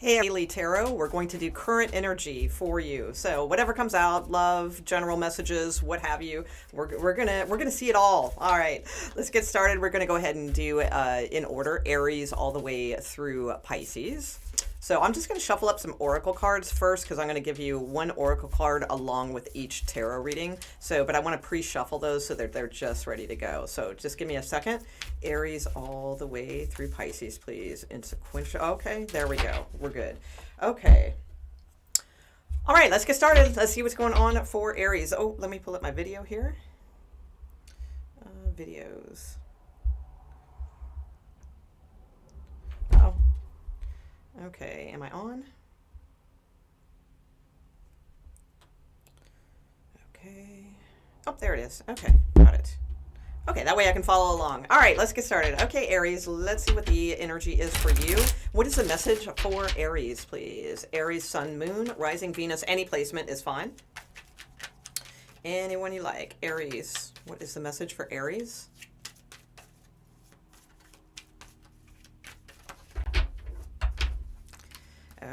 Hey, Daily Tarot, we're going to do current energy for you. So whatever comes out, love, general messages, what have you, we're gonna see it all. All right, let's get started. We're gonna go ahead and do in order Aries all the way through Pisces. So I'm just going to shuffle up some oracle cards first because I'm going to give you one oracle card along with each tarot reading. But I want to pre-shuffle those so that they're just ready to go. So just give me a second. Aries all the way through Pisces, please. In sequential. Okay, there we go. We're good. Okay. All right, let's get started. Let's see what's going on for Aries. Oh, let me pull up my video here. Videos. Oh. Okay, am I on? Okay. Oh, there it is. Okay, got it. Okay, that way I can follow along. All right, let's get started. Okay, Aries, let's see what the energy is for you. What is the message for Aries, please? Aries, Sun, Moon, Rising, Venus, any placement is fine. Anyone you like. Aries, what is the message for Aries?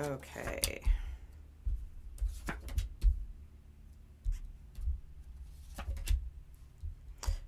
Okay.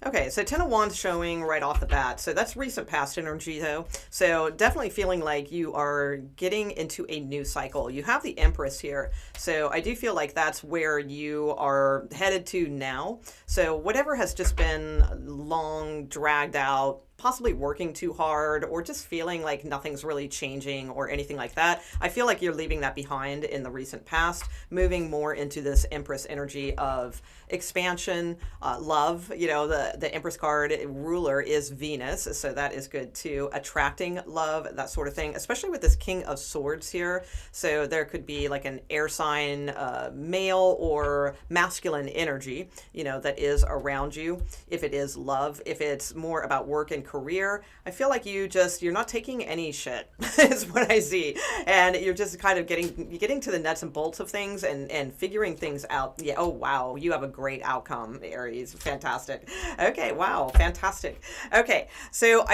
Okay, so Ten of Wands showing right off the bat. So that's recent past energy though. So definitely feeling like you are getting into a new cycle. You have the Empress here. So I do feel like that's where you are headed to now. So whatever has just been long, dragged out, possibly working too hard or just feeling like nothing's really changing or anything like that. I feel like you're leaving that behind in the recent past, moving more into this Empress energy of expansion, love. You know, the Empress card ruler is Venus, so that is good too. Attracting love, that sort of thing, especially with this King of Swords here. So there could be like an air sign, male or masculine energy, you know, that is around you. If it is love, if it's more about work and career, I feel like you're not taking any shit is what I see, and you're just kind of getting to the nuts and bolts of things and figuring things out. Yeah. Oh wow, you have a great outcome, Aries. Fantastic. Okay. Wow. Fantastic. Okay. So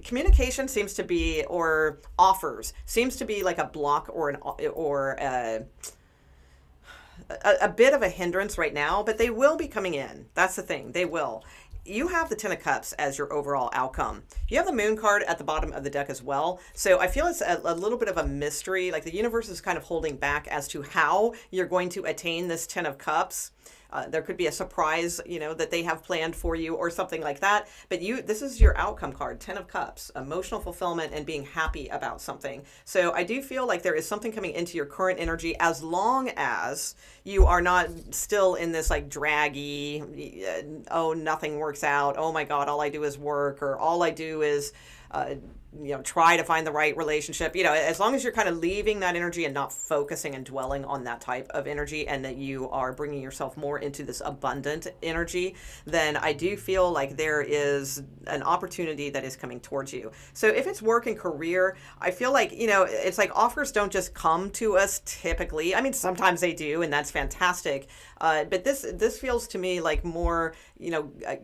communication seems to be, or offers seems to be like a block or a bit of a hindrance right now, but they will be coming in. That's the thing. They will. You have the Ten of Cups as your overall outcome. You have the Moon card at the bottom of the deck as well. So I feel it's a little bit of a mystery. Like the universe is kind of holding back as to how you're going to attain this Ten of Cups. There could be a surprise, you know, that they have planned for you or something like that. But this is your outcome card, Ten of Cups, emotional fulfillment and being happy about something. So I do feel like there is something coming into your current energy as long as you are not still in this like draggy, oh, nothing works out. Oh my God, all I do is work, or all I do is, try to find the right relationship. You know, as long as you're kind of leaving that energy and not focusing and dwelling on that type of energy, and that you are bringing yourself more into this abundant energy, then I do feel like there is an opportunity that is coming towards you. So if it's work and career, I feel like, it's like offers don't just come to us typically. I mean, sometimes they do, and that's fantastic. But this feels to me like more,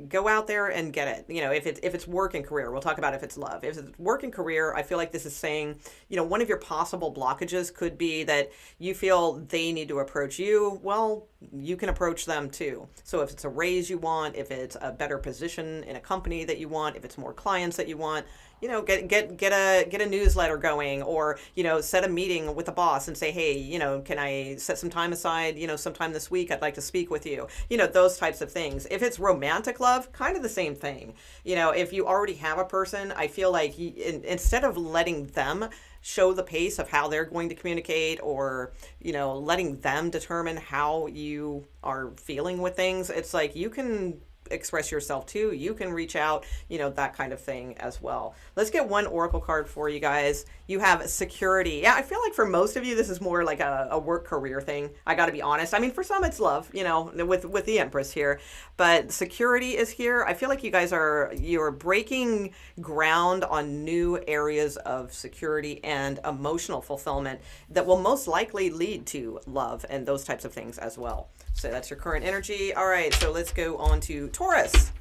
go out there and get it. If it's work and career, we'll talk about if it's love. If it's work and career, I feel like this is saying, one of your possible blockages could be that you feel they need to approach you. Well, you can approach them too. So if it's a raise you want, if it's a better position in a company that you want, if it's more clients that you want, get a newsletter going, or, set a meeting with the boss and say, hey, can I set some time aside, sometime this week, I'd like to speak with you, those types of things. If it's romantic love, kind of the same thing. If you already have a person, I feel like instead of letting them show the pace of how they're going to communicate, or, letting them determine how you are feeling with things, it's like you can express yourself too. You can reach out, that kind of thing as well. Let's get one oracle card for you guys. You have security. Yeah, I feel like for most of you, this is more like a work career thing. I got to be honest. I mean, for some it's love, with the Empress here, but security is here. I feel like you're breaking ground on new areas of security and emotional fulfillment that will most likely lead to love and those types of things as well. So that's your current energy. All right, so let's go on to Taurus.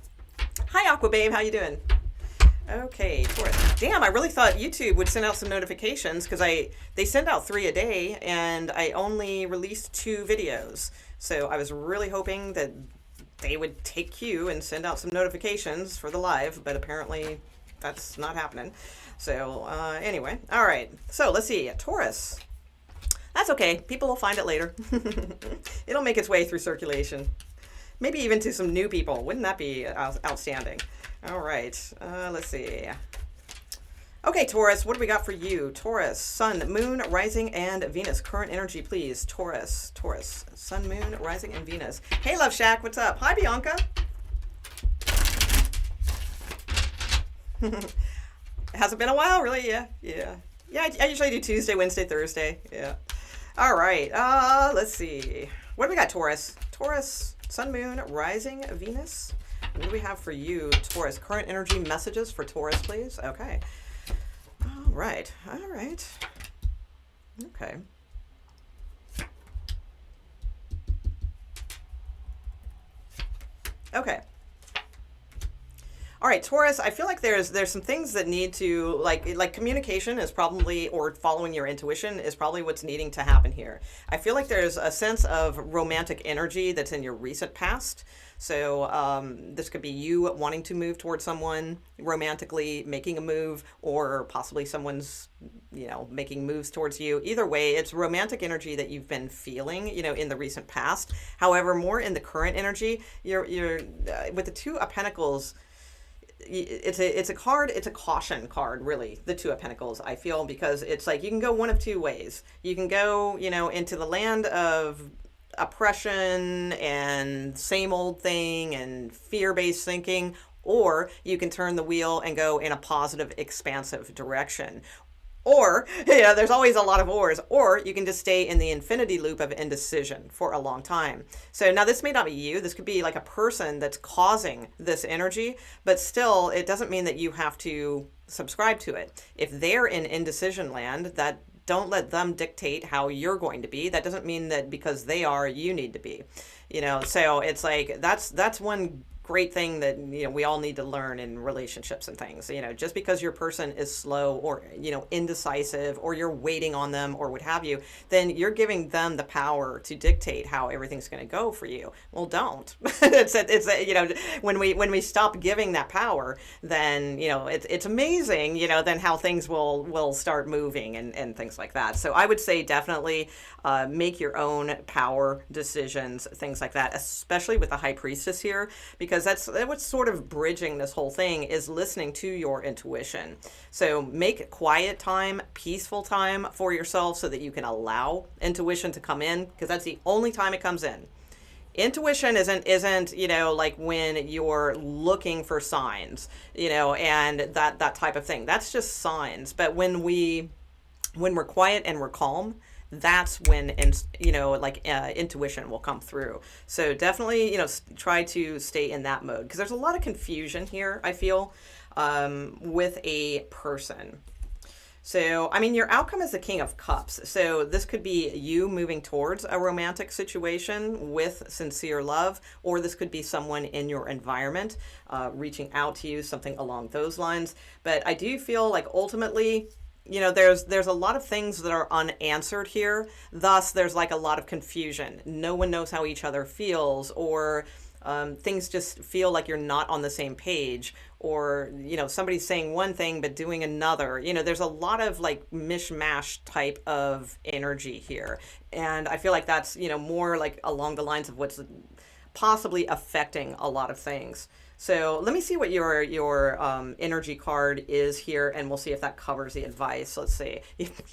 Hi, Aqua Babe. How you doing? Okay, Taurus. Damn, I really thought YouTube would send out some notifications because they send out 3 a day and I only released 2 videos. So I was really hoping that they would take cue and send out some notifications for the live, but apparently that's not happening. So anyway, all right. So let's see, Taurus. That's okay. People will find it later. It'll make its way through circulation. Maybe even to some new people. Wouldn't that be outstanding? All right. Let's see. Okay, Taurus, what do we got for you? Taurus, Sun, Moon, Rising, and Venus. Current energy, please. Taurus, Sun, Moon, Rising, and Venus. Hey, Love Shack, what's up? Hi, Bianca. Hasn't been a while, really? Yeah. I usually do Tuesday, Wednesday, Thursday. Yeah. All right. Let's see. What do we got, Taurus? Taurus, Sun, Moon, Rising, Venus. What do we have for you, Taurus? Current energy messages for Taurus, please. Okay. All right. Okay. Okay. All right, Taurus, I feel like there's some things that need to, like communication is probably, or following your intuition is probably what's needing to happen here. I feel like there's a sense of romantic energy that's in your recent past. So this could be you wanting to move towards someone romantically, making a move, or possibly someone's, making moves towards you. Either way, it's romantic energy that you've been feeling, in the recent past. However, more in the current energy, you're with the 2 of Pentacles. It's a caution card, really, the 2 of Pentacles, I feel, because it's like you can go one of 2 ways. You can go, into the land of oppression and same old thing and fear-based thinking, or you can turn the wheel and go in a positive, expansive direction. Or, there's always a lot of ors, or you can just stay in the infinity loop of indecision for a long time. So now this may not be you. This could be like a person that's causing this energy, but still, it doesn't mean that you have to subscribe to it. If they're in indecision land, don't let them dictate how you're going to be. That doesn't mean that because they are, you need to be. So it's like, that's one great thing that we all need to learn in relationships and things. Just because your person is slow or indecisive, or you're waiting on them or what have you, then you're giving them the power to dictate how everything's going to go for you. Well, don't. When we stop giving that power, then it's amazing then how things will start moving and things like that. So I would say definitely make your own power decisions, things like that, especially with the High Priestess here, because that's what's sort of bridging this whole thing, is listening to your intuition. So make quiet time, peaceful time for yourself so that you can allow intuition to come in, because that's the only time it comes in. Intuition isn't like when you're looking for signs, and that type of thing. That's just signs. But when we're quiet and we're calm, that's when intuition will come through. So definitely try to stay in that mode, because there's a lot of confusion here, I feel, with a person. So your outcome is the King of Cups. So this could be you moving towards a romantic situation with sincere love, or this could be someone in your environment reaching out to you, something along those lines. But I do feel like ultimately, there's a lot of things that are unanswered here. Thus, there's like a lot of confusion. No one knows how each other feels, or things just feel like you're not on the same page, or, somebody's saying one thing but doing another. There's a lot of like mishmash type of energy here. And I feel like that's, more like along the lines of what's possibly affecting a lot of things. So let me see what your energy card is here, and we'll see if that covers the advice. Let's see.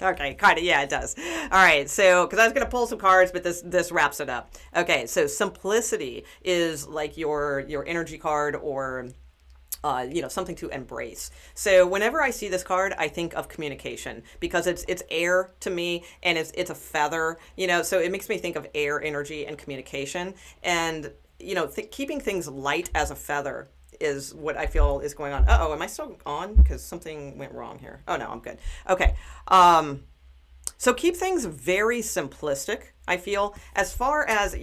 Okay, kind of, yeah, it does. All right, so because I was going to pull some cards, but this wraps it up. Okay, so simplicity is like your energy card, or something to embrace. So whenever I see this card, I think of communication, because it's air to me, and it's a feather, so it makes me think of air energy and communication. And keeping things light as a feather is what I feel is going on. Uh-oh, am I still on? Because something went wrong here. Oh, no, I'm good. Okay. So keep things very simplistic, I feel, as far as,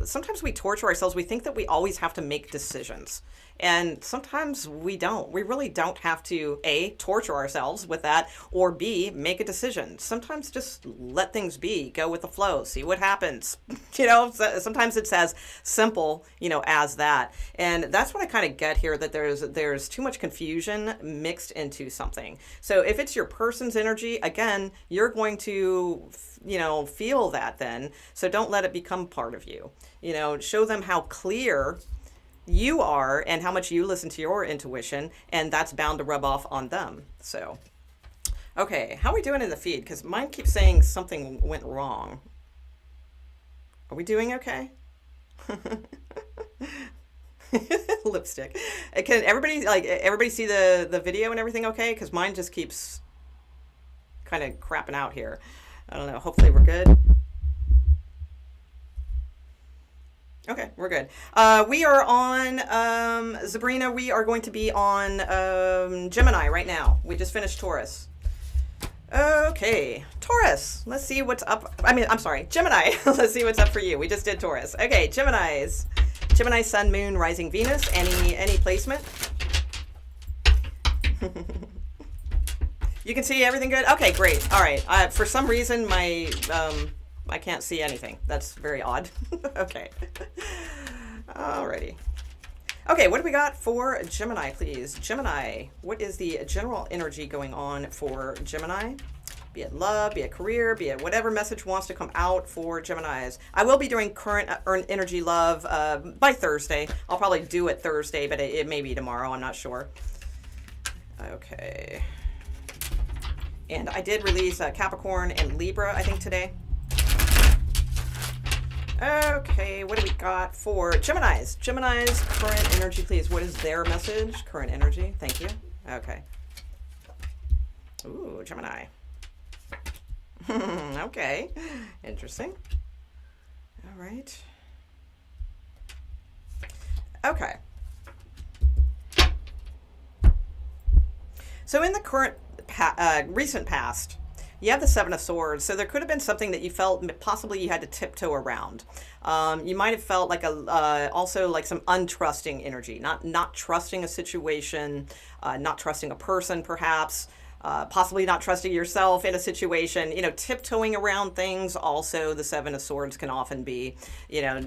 sometimes we torture ourselves. We think that we always have to make decisions. And sometimes we don't. We really don't have to, A, torture ourselves with that, or B, make a decision. Sometimes just let things be, go with the flow, see what happens. Sometimes it's as simple, as that. And that's what I kind of get here, that there's too much confusion mixed into something. So if it's your person's energy, again, you're going to feel that then. So don't let it become part of you. Show them how clear you are and how much you listen to your intuition, and that's bound to rub off on them. So, okay, how are we doing in the feed? Because mine keeps saying something went wrong. Are we doing okay? Lipstick. Can everybody see the video and everything okay? Because mine just keeps kind of crapping out here. I don't know. Hopefully we're good. Okay, we're good. We are on, Sabrina, we are going to be on Gemini right now. We just finished Taurus. Okay, Taurus, let's see what's up. I'm sorry, Gemini. Let's see what's up for you. We just did Taurus. Okay, Gemini, Sun, Moon, Rising, Venus. Any placement? You can see everything good? Okay, great. All right. For some reason, my... I can't see anything. That's very odd. Okay. Alrighty. Okay, what do we got for Gemini, please? Gemini, what is the general energy going on for Gemini? Be it love, be it career, be it whatever message wants to come out for Geminis. I will be doing current energy love by Thursday. I'll probably do it Thursday, but it may be tomorrow. I'm not sure. Okay. And I did release Capricorn and Libra, I think, today. Okay, what do we got for Geminis? Geminis, current energy, please. What is their message? Current energy. Thank you. Okay. Ooh, Gemini. Okay. Interesting. All right. Okay. So in the current, recent past, you have the Seven of Swords, so there could have been something that you felt possibly you had to tiptoe around. You might have felt like also like some untrusting energy, not trusting a situation, not trusting a person, perhaps. Possibly not trusting yourself in a situation, tiptoeing around things. Also, the Seven of Swords can often be,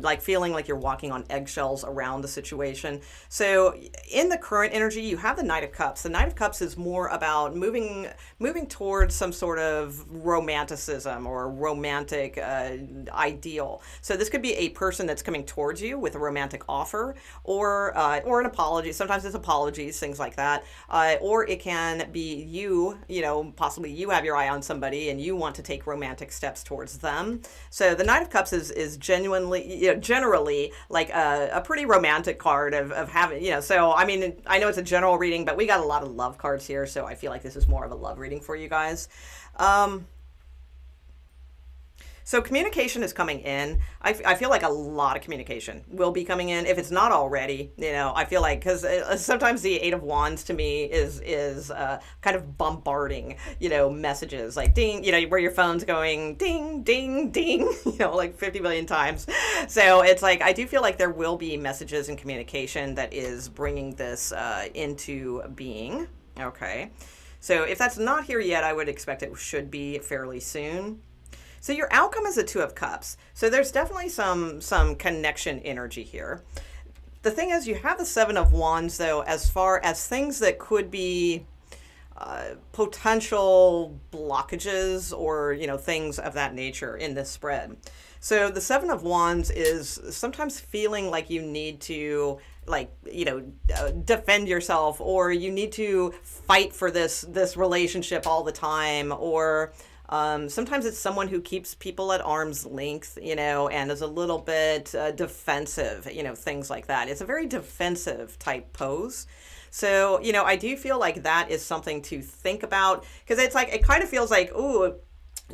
like feeling like you're walking on eggshells around the situation. So in the current energy, you have the Knight of Cups. The Knight of Cups is more about moving towards some sort of romanticism or romantic ideal. So this could be a person that's coming towards you with a romantic offer, or an apology. Sometimes it's apologies, things like that. Or it can be you, possibly you have your eye on somebody and you want to take romantic steps towards them. So the Knight of Cups is genuinely, generally like a pretty romantic card of having, so I know it's a general reading, but we got a lot of love cards here, so I feel like this is more of a love reading for you guys. So communication is coming in. I feel like a lot of communication will be coming in, if it's not already. I feel like, because sometimes the Eight of Wands to me is kind of bombarding, messages like ding, where your phone's going ding, ding, ding, like 50 million times. So it's like, I do feel like there will be messages and communication that is bringing this into being. Okay. So if that's not here yet, I would expect it should be fairly soon. So your outcome is a Two of Cups. So there's definitely some connection energy here. The thing is, you have the Seven of Wands, though, as far as things that could be potential blockages or, things of that nature in this spread. So the Seven of Wands is sometimes feeling like you need to, defend yourself, or you need to fight for this relationship all the time, or... sometimes it's someone who keeps people at arm's length, and is a little bit defensive, things like that. It's a very defensive type pose. So, I do feel like that is something to think about, because it's like, it kind of feels like, ooh,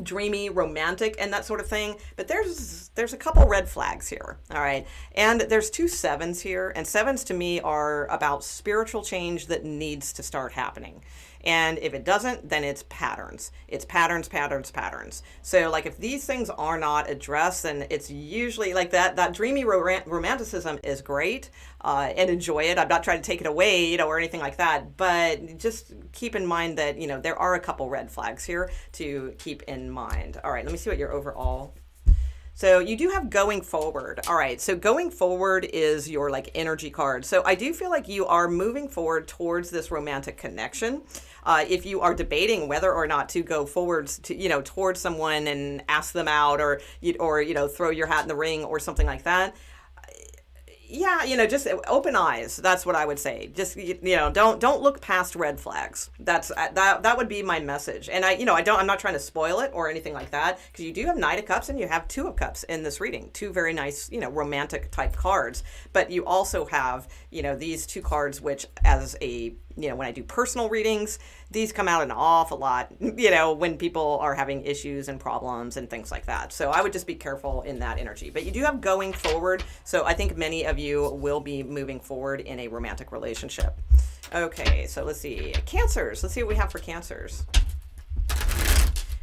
dreamy, romantic, and that sort of thing. But there's a couple red flags here. All right. And there's two sevens here. And sevens to me are about spiritual change that needs to start happening. And if it doesn't, then it's patterns. It's patterns, patterns, patterns. So like if these things are not addressed, then it's usually like that dreamy romanticism is great, and enjoy it. I'm not trying to take it away, or anything like that, but just keep in mind that, there are a couple red flags here to keep in mind. All right, let me see what your overall. So you do have going forward. All right. So going forward is your like energy card. So I do feel like you are moving forward towards this romantic connection. If you are debating whether or not to go forwards to, towards someone and ask them out, or throw your hat in the ring or something like that. Yeah, just open eyes. That's what I would say. Just, don't look past red flags. That would be my message. And I'm not trying to spoil it or anything like that, because you do have Knight of Cups and you have Two of Cups in this reading. Two very nice, romantic type cards. But you also have, these two cards, which as a, when I do personal readings, these come out an awful lot, when people are having issues and problems and things like that. So I would just be careful in that energy. But you do have going forward. So I think many of you will be moving forward in a romantic relationship. Okay, so let's see. Cancers. Let's see what we have for Cancers.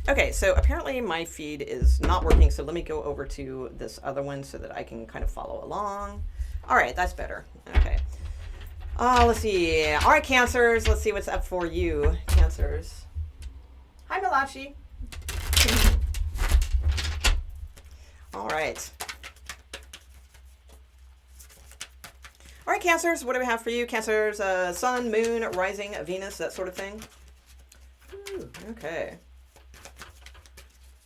Okay, so apparently my feed is not working. So let me go over to this other one so that I can kind of follow along. All right, that's better. Okay. Let's see. All right, Cancers. Let's see what's up for you, Cancers. Hi, Malachi. All right. All right, Cancers. What do we have for you, Cancers? Sun, Moon, Rising, Venus, that sort of thing. Ooh, okay.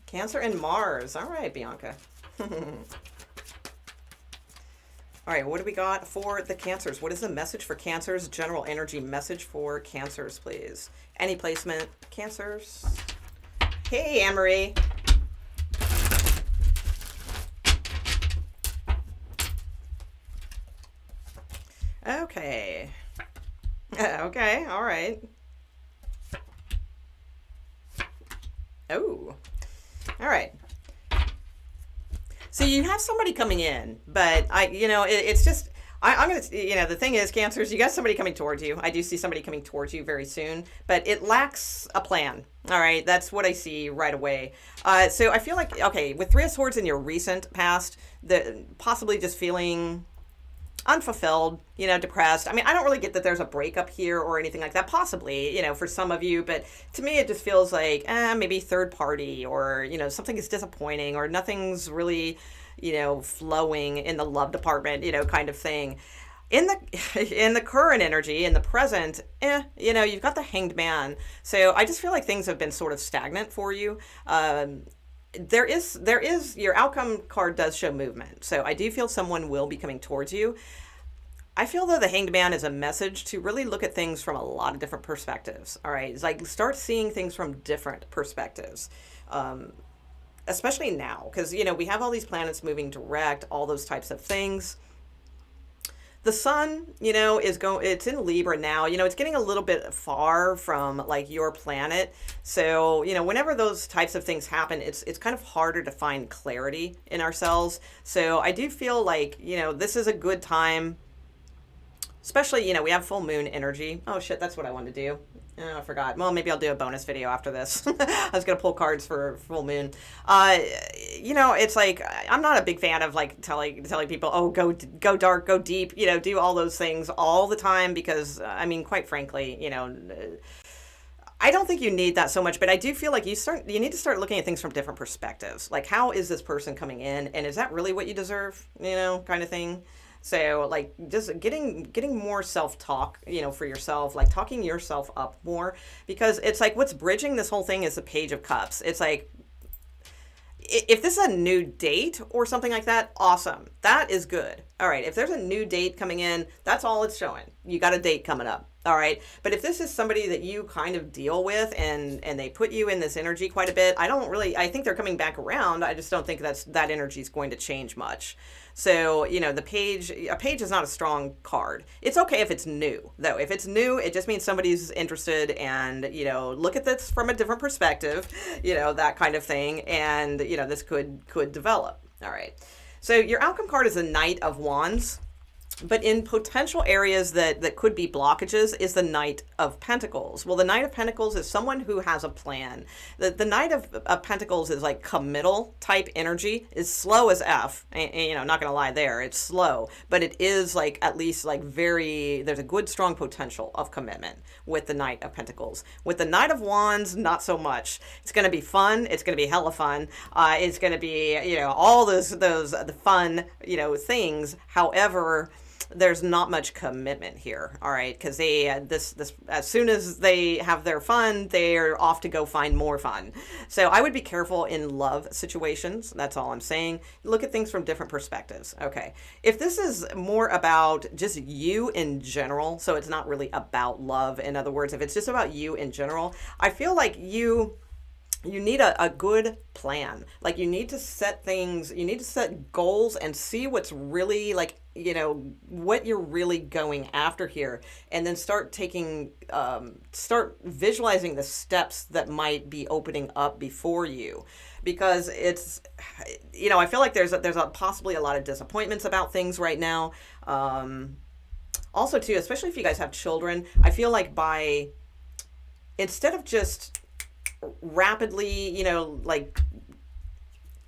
Cancer and Mars. All right, Bianca. All right, what do we got for the Cancers? What is the message for Cancers? General energy message for Cancers, please. Any placement, Cancers? Hey, Anne-Marie. Okay. Okay, all right. Oh, all right. So you have somebody coming in, but it's just, I'm going to, the thing is, Cancers, you got somebody coming towards you. I do see somebody coming towards you very soon, but it lacks a plan. All right. That's what I see right away. So I feel like, okay, with Three of Swords in your recent past, possibly just feeling unfulfilled, depressed. I mean, I don't really get that there's a breakup here or anything like that, possibly, for some of you, but to me, it just feels like, maybe third party, or, something is disappointing, or nothing's really, flowing in the love department, kind of thing. In the current energy, in the present, you've got the Hanged Man. So I just feel like things have been sort of stagnant for you. There is your outcome card does show movement. So I do feel someone will be coming towards you. I feel though the Hanged Man is a message to really look at things from a lot of different perspectives. All right. It's like start seeing things from different perspectives. Especially now, because, we have all these planets moving direct, all those types of things. The sun, it's in Libra now, it's getting a little bit far from like your planet. So, whenever those types of things happen, it's kind of harder to find clarity in ourselves. So I do feel like, this is a good time, especially, we have full moon energy. Oh shit, that's what I wanted to do. Oh, I forgot. Well, maybe I'll do a bonus video after this. I was going to pull cards for full moon. It's like, I'm not a big fan of like telling people, oh, go dark, go deep, do all those things all the time, because I mean, quite frankly, I don't think you need that so much, but I do feel like you need to start looking at things from different perspectives. Like, how is this person coming in, and is that really what you deserve? Kind of thing. So like just getting more self-talk, for yourself, like talking yourself up more, because it's like what's bridging this whole thing is the Page of Cups. It's like, if this is a new date or something like that, awesome. That is good. All right. If there's a new date coming in, that's all it's showing. You got a date coming up. All right. But if this is somebody that you kind of deal with and they put you in this energy quite a bit, I think they're coming back around. I just don't think that energy is going to change much. So, a page is not a strong card. It's okay if it's new, though. If it's new, it just means somebody's interested and, look at this from a different perspective, that kind of thing. And, this could develop. All right. So your outcome card is the Knight of Wands. But in potential areas that could be blockages is the Knight of Pentacles. Well, the Knight of Pentacles is someone who has a plan. The Knight of Pentacles is like committal type energy. It's slow as F. And, not going to lie there. It's slow. But it is like at least like there's a good strong potential of commitment with the Knight of Pentacles. With the Knight of Wands, not so much. It's going to be fun. It's going to be hella fun. It's going to be, all the fun, things. However, there's not much commitment here, all right? Because this as soon as they have their fun, they're off to go find more fun. So I would be careful in love situations. That's all I'm saying. Look at things from different perspectives. Okay, if this is more about just you in general, so it's not really about love. In other words, if it's just about you in general, I feel like you need a good plan. Like you need to set goals and see what's really like, what you're really going after here. And then start visualizing the steps that might be opening up before you. Because it's, I feel like there's possibly a lot of disappointments about things right now. Also too, especially if you guys have children, I feel like instead of just rapidly, like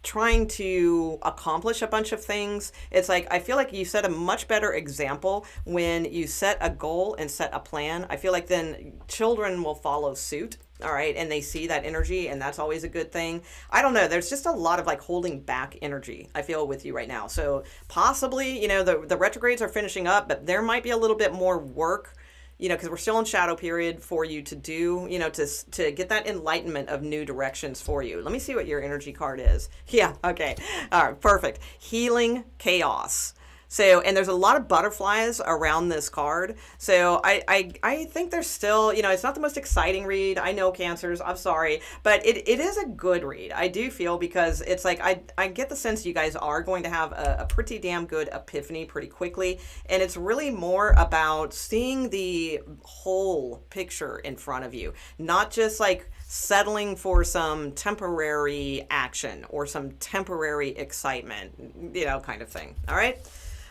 trying to accomplish a bunch of things, it's like I feel like you set a much better example when you set a goal and set a plan. I feel like then children will follow suit, all right, and they see that energy, and that's always a good thing. I don't know, there's just a lot of like holding back energy I feel with you right now. So possibly, the retrogrades are finishing up, but there might be a little bit more work, because we're still in shadow period for you to do, to get that enlightenment of new directions for you. Let me see what your energy card is. Yeah, okay. All right, perfect. Healing chaos. So, and there's a lot of butterflies around this card. So I think there's still, it's not the most exciting read. I know Cancers, I'm sorry, but it is a good read. I do feel, because it's like, I get the sense you guys are going to have a pretty damn good epiphany pretty quickly. And it's really more about seeing the whole picture in front of you, not just like settling for some temporary action or some temporary excitement, kind of thing. All right.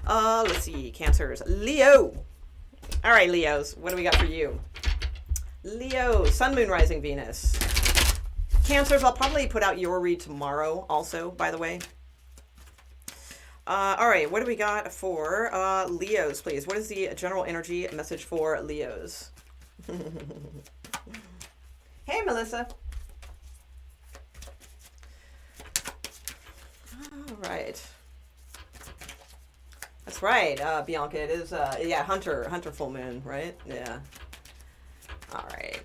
Let's see, Cancers. Leo. All right, Leos, what do we got for you? Leo, Sun, Moon, Rising, Venus. Cancers, I'll probably put out your read tomorrow also, by the way. All right, what do we got for Leos, please? What is the general energy message for Leos? Hey, Melissa. All right. That's right, Bianca. It is, Hunter full moon, right? Yeah. All right.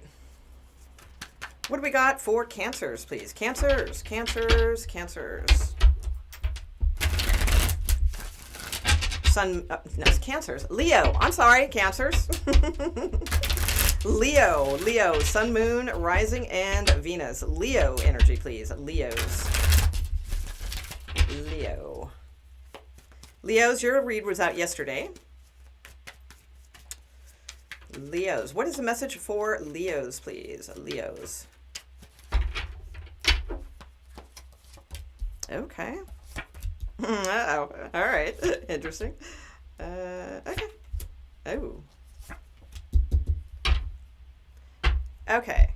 What do we got for Cancers, please? Cancers. Sun, no, it's Cancers. Leo. I'm sorry, Cancers. Leo, Sun, Moon, Rising, and Venus. Leo energy, please. Leos, your read was out yesterday. Leos, what is the message for Leos, please? Leos. Okay. Uh-oh. All right. Interesting. Okay. Oh. Okay.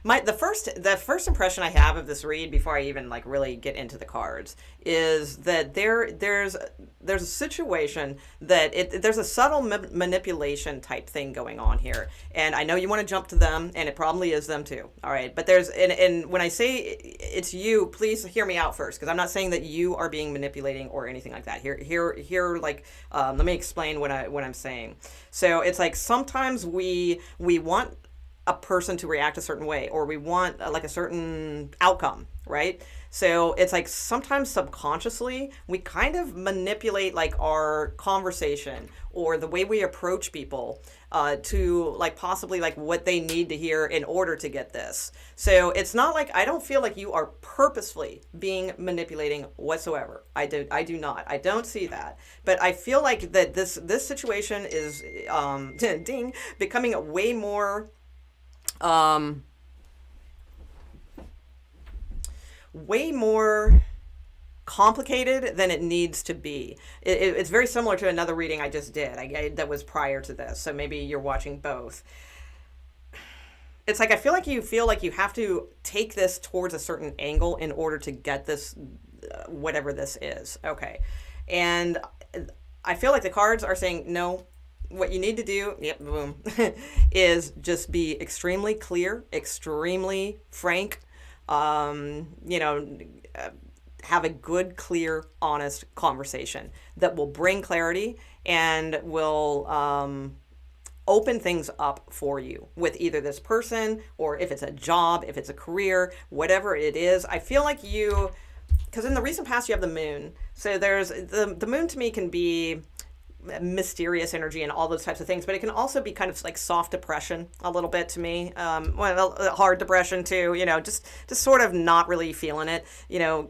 The first impression I have of this read before I even like really get into the cards is that there's a situation that there's a subtle manipulation type thing going on here, and I know you want to jump to them, and it probably is them too. All right, but and when I say it's you, please hear me out first, because I'm not saying that you are being manipulating or anything like that. Here, like let me explain what I'm saying. So it's like sometimes we want a person to react a certain way, or we want like a certain outcome, right? So it's like sometimes subconsciously we kind of manipulate like our conversation or the way we approach people to like possibly like what they need to hear in order to get this. So it's not like, I don't feel like you are purposefully being manipulating whatsoever. I do not. I don't see that. But I feel like that this situation is becoming way more complicated than it needs to be. It's very similar to another reading I just did that was prior to this. So maybe you're watching both. It's like I feel like you have to take this towards a certain angle in order to get this, whatever this is. Okay. And I feel like the cards are saying, no, what you need to do, yep, boom, is just be extremely clear, extremely frank, you know, have a good, clear, honest conversation that will bring clarity and will open things up for you with either this person, or if it's a job, if it's a career, whatever it is. I feel like you, because in the recent past you have the moon. So there's the moon to me can be mysterious energy and all those types of things, but it can also be kind of like soft depression a little bit to me. Well, hard depression too, you know, just sort of not really feeling it, you know,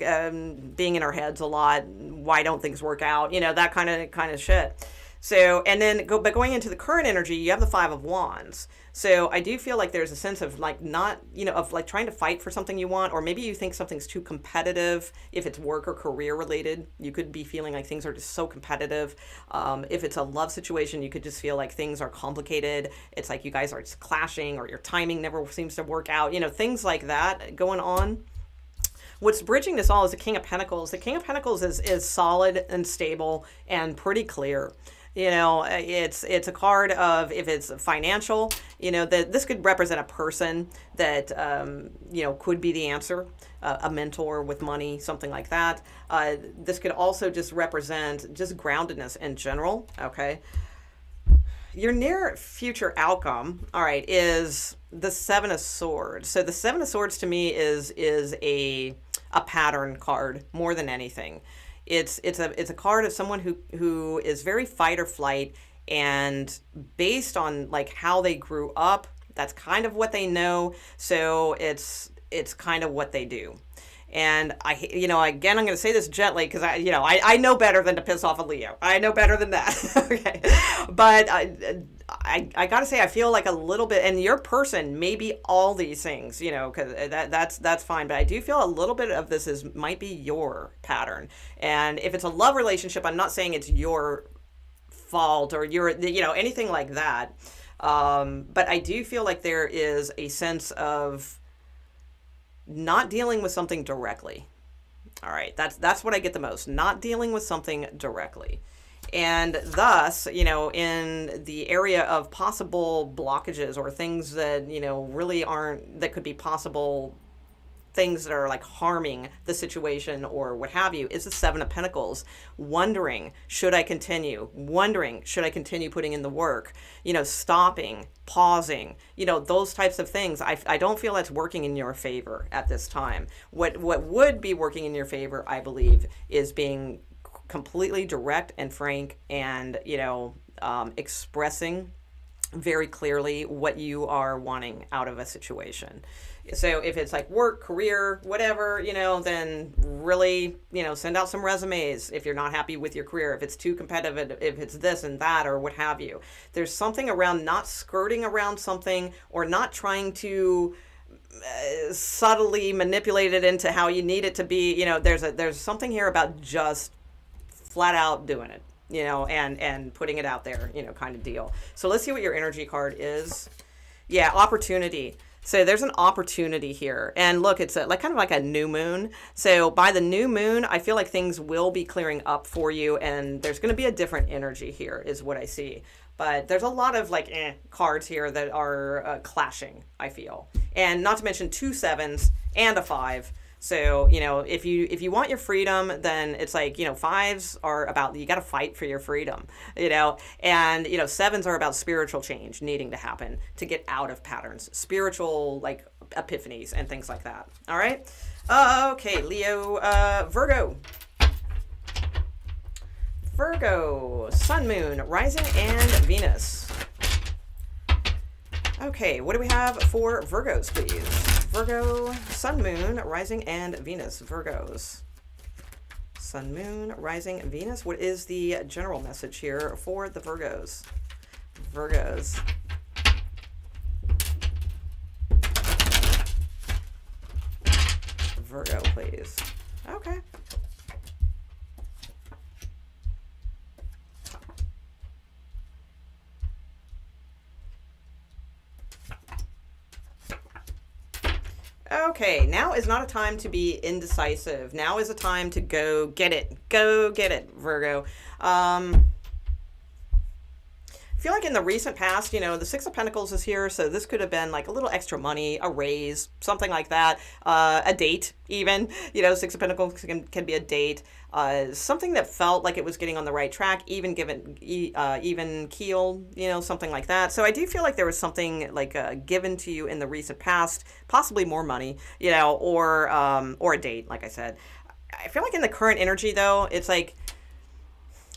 being in our heads a lot. Why don't things work out? You know, that kind of shit. So, and then going into the current energy, you have the Five of Wands. So I do feel like there's a sense of like not, you know, of like trying to fight for something you want, or maybe you think something's too competitive. If it's work or career related, you could be feeling like things are just so competitive. If it's a love situation, you could just feel like things are complicated. It's like you guys are just clashing, or your timing never seems to work out. You know, things like that going on. What's bridging this all is the King of Pentacles. The King of Pentacles is solid and stable and pretty clear. You know, it's a card of, if it's financial, you know, that this could represent a person that, you know, could be the answer, a mentor with money, something like that. This could also just represent just groundedness in general. Okay. Your near future outcome, all right, is the Seven of Swords. So the Seven of Swords to me is a pattern card more than anything. It's a card of someone who is very fight or flight, and based on like how they grew up, that's kind of what they know. So it's kind of what they do. And you know, again, I'm going to say this gently because I know better than to piss off a Leo. I know better than that. Okay. But I got to say, I feel like a little bit, and your person may be all these things, you know, because that's fine. But I do feel a little bit of this might be your pattern. And if it's a love relationship, I'm not saying it's your fault or you know, anything like that. But I do feel like there is a sense of not dealing with something directly. All right, that's what I get the most. Not dealing with something directly. And thus, you know, in the area of possible blockages or things that, you know, really aren't, that could be possible things that are like harming the situation or what have you, is the Seven of Pentacles. Wondering, should I continue? Wondering, should I continue putting in the work? You know, stopping, pausing, you know, those types of things. I don't feel that's working in your favor at this time. What would be working in your favor, I believe, is being completely direct and frank, and, you know, expressing very clearly what you are wanting out of a situation. So if it's like work, career, whatever, you know, then really, you know, send out some resumes if you're not happy with your career, if it's too competitive, if it's this and that or what have you. There's something around not skirting around something, or not trying to subtly manipulate it into how you need it to be. You know, there's something here about just flat out doing it, you know, and putting it out there, you know, kind of deal. So let's see what your energy card is. Yeah, opportunity. So there's an opportunity here. And look, it's like kind of like a new moon. So by the new moon, I feel like things will be clearing up for you, and there's going to be a different energy here is what I see. But there's a lot of like cards here that are clashing, I feel. And not to mention 2 sevens and a 5. So, you know, if you want your freedom, then it's like, you know, 5s are about, you got to fight for your freedom, you know, and, you know, 7s are about spiritual change needing to happen to get out of patterns, spiritual like epiphanies and things like that. All right. Okay. Leo, Virgo, Sun, Moon, Rising, and Venus. Okay. What do we have for Virgos, please? Virgo, Sun, Moon, Rising, and Venus. Virgos. Sun, Moon, Rising, and Venus. What is the general message here for the Virgos? Virgos. Virgo, please. Okay. Okay, now is not a time to be indecisive. Now is a time to go get it. Go get it, Virgo. I feel like in the recent past, you know, the Six of Pentacles is here, so this could have been like a little extra money, a raise, something like that, a date even. You know, Six of Pentacles can be a date, something that felt like it was getting on the right track, even keel, you know, something like that. So I do feel like there was something like given to you in the recent past, possibly more money, you know, or a date, like I said. I feel like in the current energy, though, it's like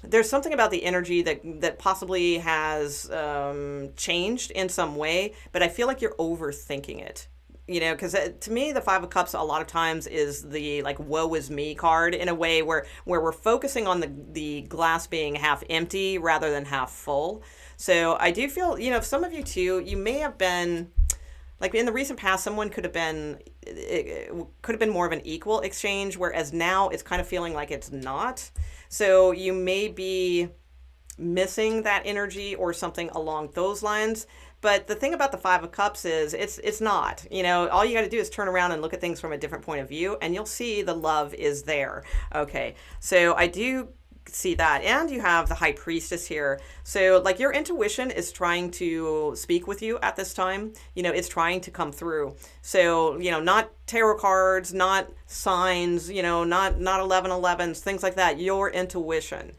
there's something about the energy that possibly has changed in some way, but I feel like you're overthinking it. You know, because to me, the Five of Cups a lot of times is the like woe is me card in a way where we're focusing on the glass being half empty rather than half full. So I do feel, you know, some of you too, you may have been like in the recent past, someone could have been, it could have been more of an equal exchange, whereas now it's kind of feeling like it's not. So you may be missing that energy or something along those lines. But the thing about the Five of Cups is it's not. You know, all you got to do is turn around and look at things from a different point of view, and you'll see the love is there. Okay, so I do see that. And you have the High Priestess here. So like your intuition is trying to speak with you at this time. You know, it's trying to come through. So, you know, not tarot cards, not signs, you know, not 1111s, things like that. Your intuition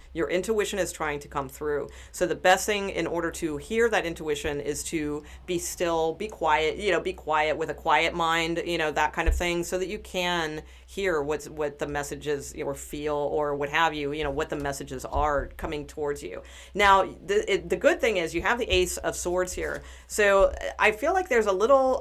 is trying to come through. So the best thing in order to hear that intuition is to be still, be quiet, you know, be quiet with a quiet mind, you know, that kind of thing, so that you can hear what the messages or feel or what have you, you know, what the messages are coming towards you. Now, the good thing is you have the Ace of Swords here. So I feel like there's a little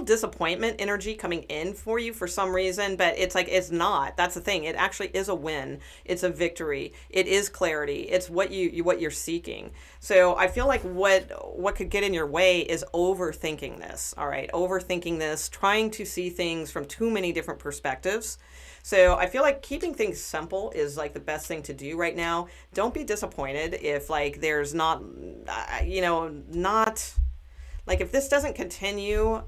disappointment energy coming in for you for some reason, but it's like, it's not. That's the thing. It actually is a win. It's a victory. It is clarity. It's what you're seeking. So I feel like what could get in your way is overthinking this. All right. Overthinking this, trying to see things from too many different perspectives. So I feel like keeping things simple is like the best thing to do right now. Don't be disappointed if like there's not, not like if this doesn't continue,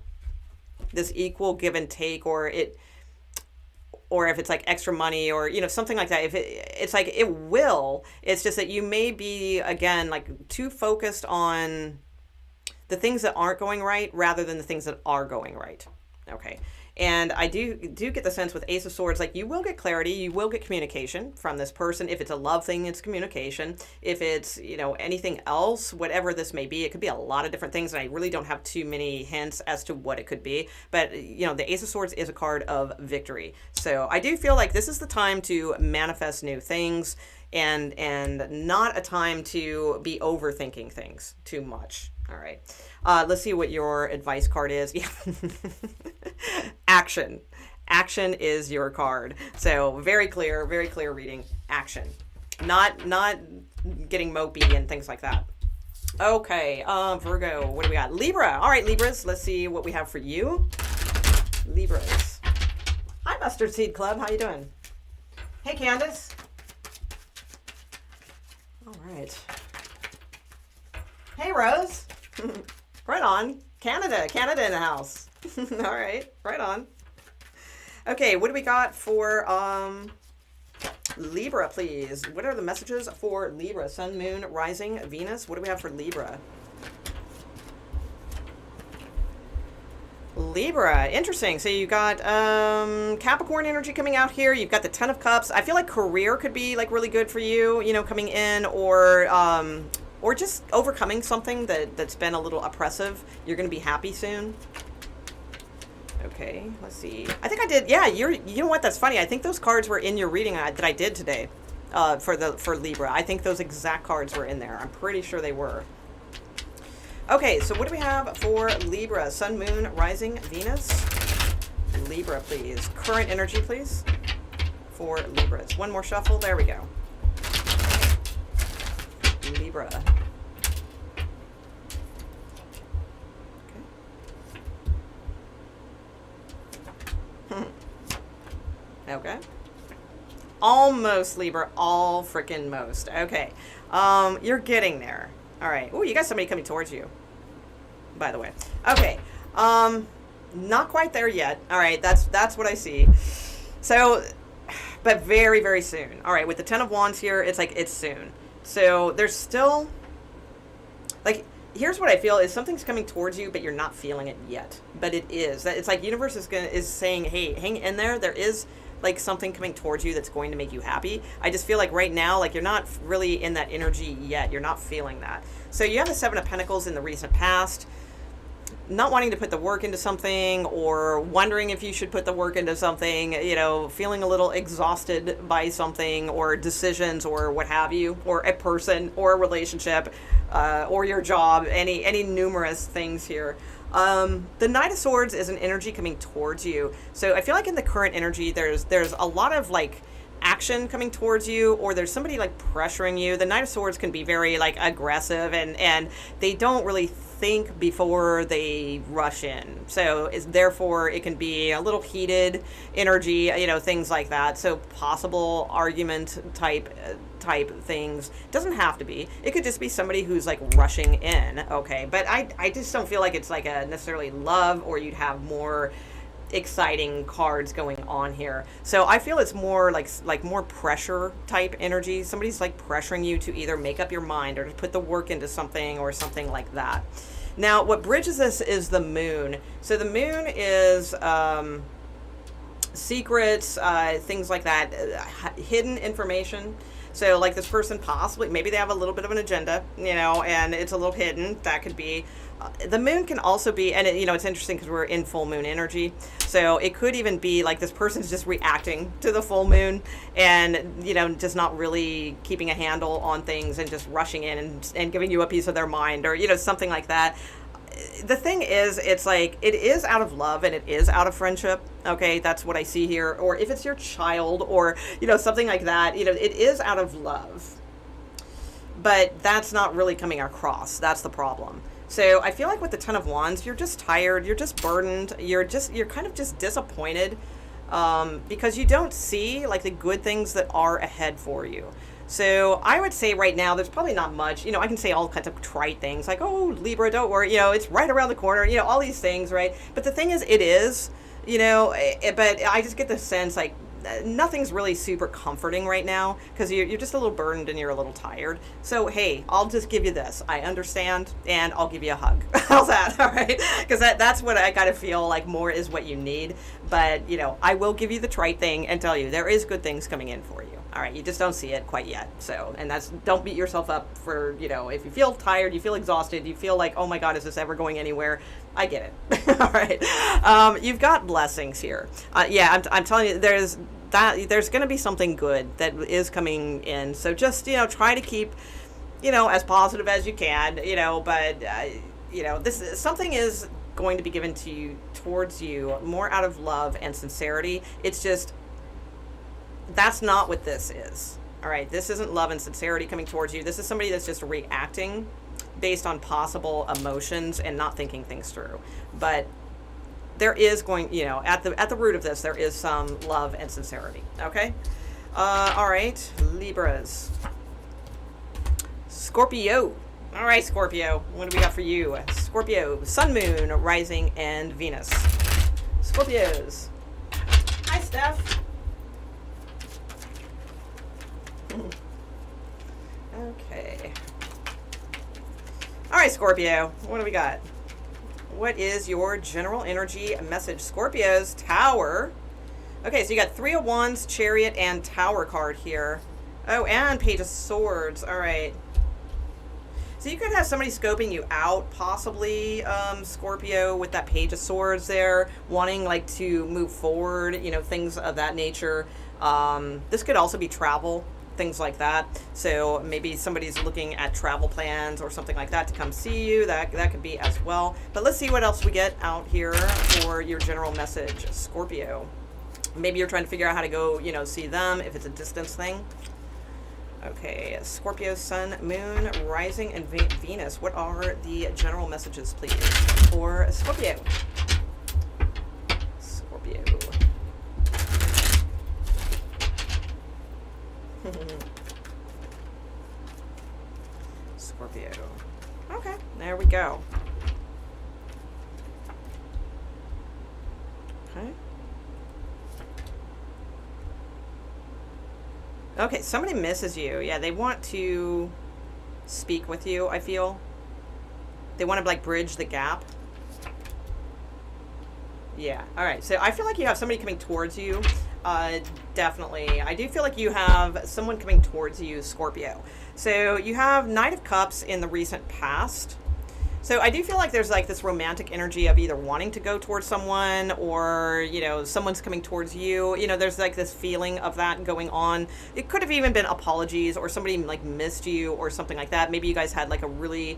this equal give and take, or if it's like extra money or, you know, something like that. If it's like it will, it's just that you may be, again, like too focused on the things that aren't going right rather than the things that are going right. Okay. And I do get the sense with Ace of Swords, like you will get clarity, you will get communication from this person. If it's a love thing, it's communication. If it's, you know, anything else, whatever this may be, it could be a lot of different things. And I really don't have too many hints as to what it could be. But, you know, the Ace of Swords is a card of victory. So I do feel like this is the time to manifest new things and not a time to be overthinking things too much. All right. Let's see what your advice card is. Yeah. Action. Action is your card. So very clear reading. Action. Not getting mopey and things like that. Okay. Virgo, what do we got? Libra. All right, Libras. Let's see what we have for you. Libras. Hi, Mustard Seed Club. How you doing? Hey, Candace. All right. Hey, Rose. Right on. Canada in the house. All right. Right on. Okay, what do we got for Libra, please? What are the messages for Libra? Sun, Moon, Rising, Venus. What do we have for Libra? Libra, interesting. So you got Capricorn energy coming out here. You've got the Ten of Cups. I feel like career could be like really good for you, you know, coming in, or just overcoming something that's been a little oppressive. You're going to be happy soon. Okay, let's see. I think I did. Yeah, you know what? That's funny. I think those cards were in your reading that I did today for Libra. I think those exact cards were in there. I'm pretty sure they were. Okay, so what do we have for Libra? Sun, Moon, Rising, Venus. Libra, please. Current energy, please, for Libras. One more shuffle. There we go. Libra. Okay. Okay. Almost, Libra. All freaking most. Okay. You're getting there. All right. Oh, you got somebody coming towards you, by the way. Okay. Not quite there yet. All right, that's what I see. So, but very, very soon. All right, with the Ten of Wands here, it's like it's soon. So there's still, like, here's what I feel is something's coming towards you, but you're not feeling it yet. But it is. It's like universe is saying, hey, hang in there. There is like something coming towards you that's going to make you happy. I just feel like right now, like you're not really in that energy yet. You're not feeling that. So you have the Seven of Pentacles in the recent past. Not wanting to put the work into something, or wondering if you should put the work into something, you know, feeling a little exhausted by something or decisions or what have you, or a person or a relationship, or your job, any numerous things here. The Knight of Swords is an energy coming towards you. So I feel like in the current energy, there's a lot of like action coming towards you, or there's somebody like pressuring you. The Knight of Swords can be very like aggressive, and they don't really think before they rush in. So therefore it can be a little heated energy, you know, things like that. So possible argument type things. Doesn't have to be. It could just be somebody who's like rushing in. Okay, but I just don't feel like it's like a necessarily love, or you'd have more exciting cards going on here. So I feel it's more like more pressure type energy. Somebody's like pressuring you to either make up your mind or to put the work into something or something like that. Now, what bridges this is the moon. So the moon is secrets, things like that, hidden information. So like this person possibly, maybe they have a little bit of an agenda, you know, and it's a little hidden. That could be. The moon can also be, and you know, it's interesting because we're in full moon energy. So it could even be like this person's just reacting to the full moon, and you know, just not really keeping a handle on things and just rushing in and giving you a piece of their mind, or you know, something like that. The thing is, it's like it is out of love and it is out of friendship. Okay, that's what I see here. Or if it's your child, or you know, something like that, you know, it is out of love, but that's not really coming across. That's the problem. So I feel like with the Ten of Wands, you're just tired, you're just burdened, you're kind of just disappointed, because you don't see like the good things that are ahead for you. So I would say right now, there's probably not much, you know, I can say all kinds of trite things like, oh, Libra, don't worry, you know, it's right around the corner, you know, all these things, right? But the thing is, it is, you know, but I just get the sense like nothing's really super comforting right now, because you're just a little burdened and you're a little tired. So hey, I'll just give you this. I understand, and I'll give you a hug. How's that? All right, because that's what I gotta feel like more is what you need. But you know, I will give you the trite thing and tell you there is good things coming in for you. All right, you just don't see it quite yet. So, and that's, don't beat yourself up for, you know, if you feel tired, you feel exhausted, you feel like, oh my God, is this ever going anywhere? I get it. All right, you've got blessings here. Yeah, I'm telling you, there's going to be something good that is coming in. So just, you know, try to keep, you know, as positive as you can, you know, but, you know, something is going to be given to you, towards you, more out of love and sincerity. It's just, that's not what this is. All right, this isn't love and sincerity coming towards you. This is somebody that's just reacting based on possible emotions and not thinking things through. But there is going, you know, at the root of this, there is some love and sincerity. Okay. All right, Libras. Scorpio. All right, Scorpio. What do we got for you? Scorpio, Sun, Moon, Rising, and Venus. Scorpios. Hi, Steph. Okay. All right, Scorpio. What do we got? What is your general energy message? Scorpios, Tower. Okay, so you got Three of Wands, Chariot, and Tower card here. Oh, and Page of Swords. All right. So you could have somebody scoping you out, possibly, Scorpio, with that Page of Swords there, wanting like to move forward, you know, things of that nature. This could also be travel, things like that. So maybe somebody's looking at travel plans or something like that to come see you. That could be as well. But let's see what else we get out here for your general message, Scorpio. Maybe you're trying to figure out how to go, you know, see them if it's a distance thing. Okay, Scorpio, Sun, Moon, Rising, and Venus. What are the general messages, please, for Scorpio? Scorpio. Scorpio. Okay, there we go. Okay, somebody misses you. Yeah, they want to speak with you, I feel. They want to like bridge the gap. Yeah. All right. So I feel like you have somebody coming towards you. Definitely. I do feel like you have someone coming towards you, Scorpio. So you have Knight of Cups in the recent past. So I do feel like there's like this romantic energy of either wanting to go towards someone or, you know, someone's coming towards you. You know, there's like this feeling of that going on. It could have even been apologies or somebody like missed you or something like that. Maybe you guys had like a really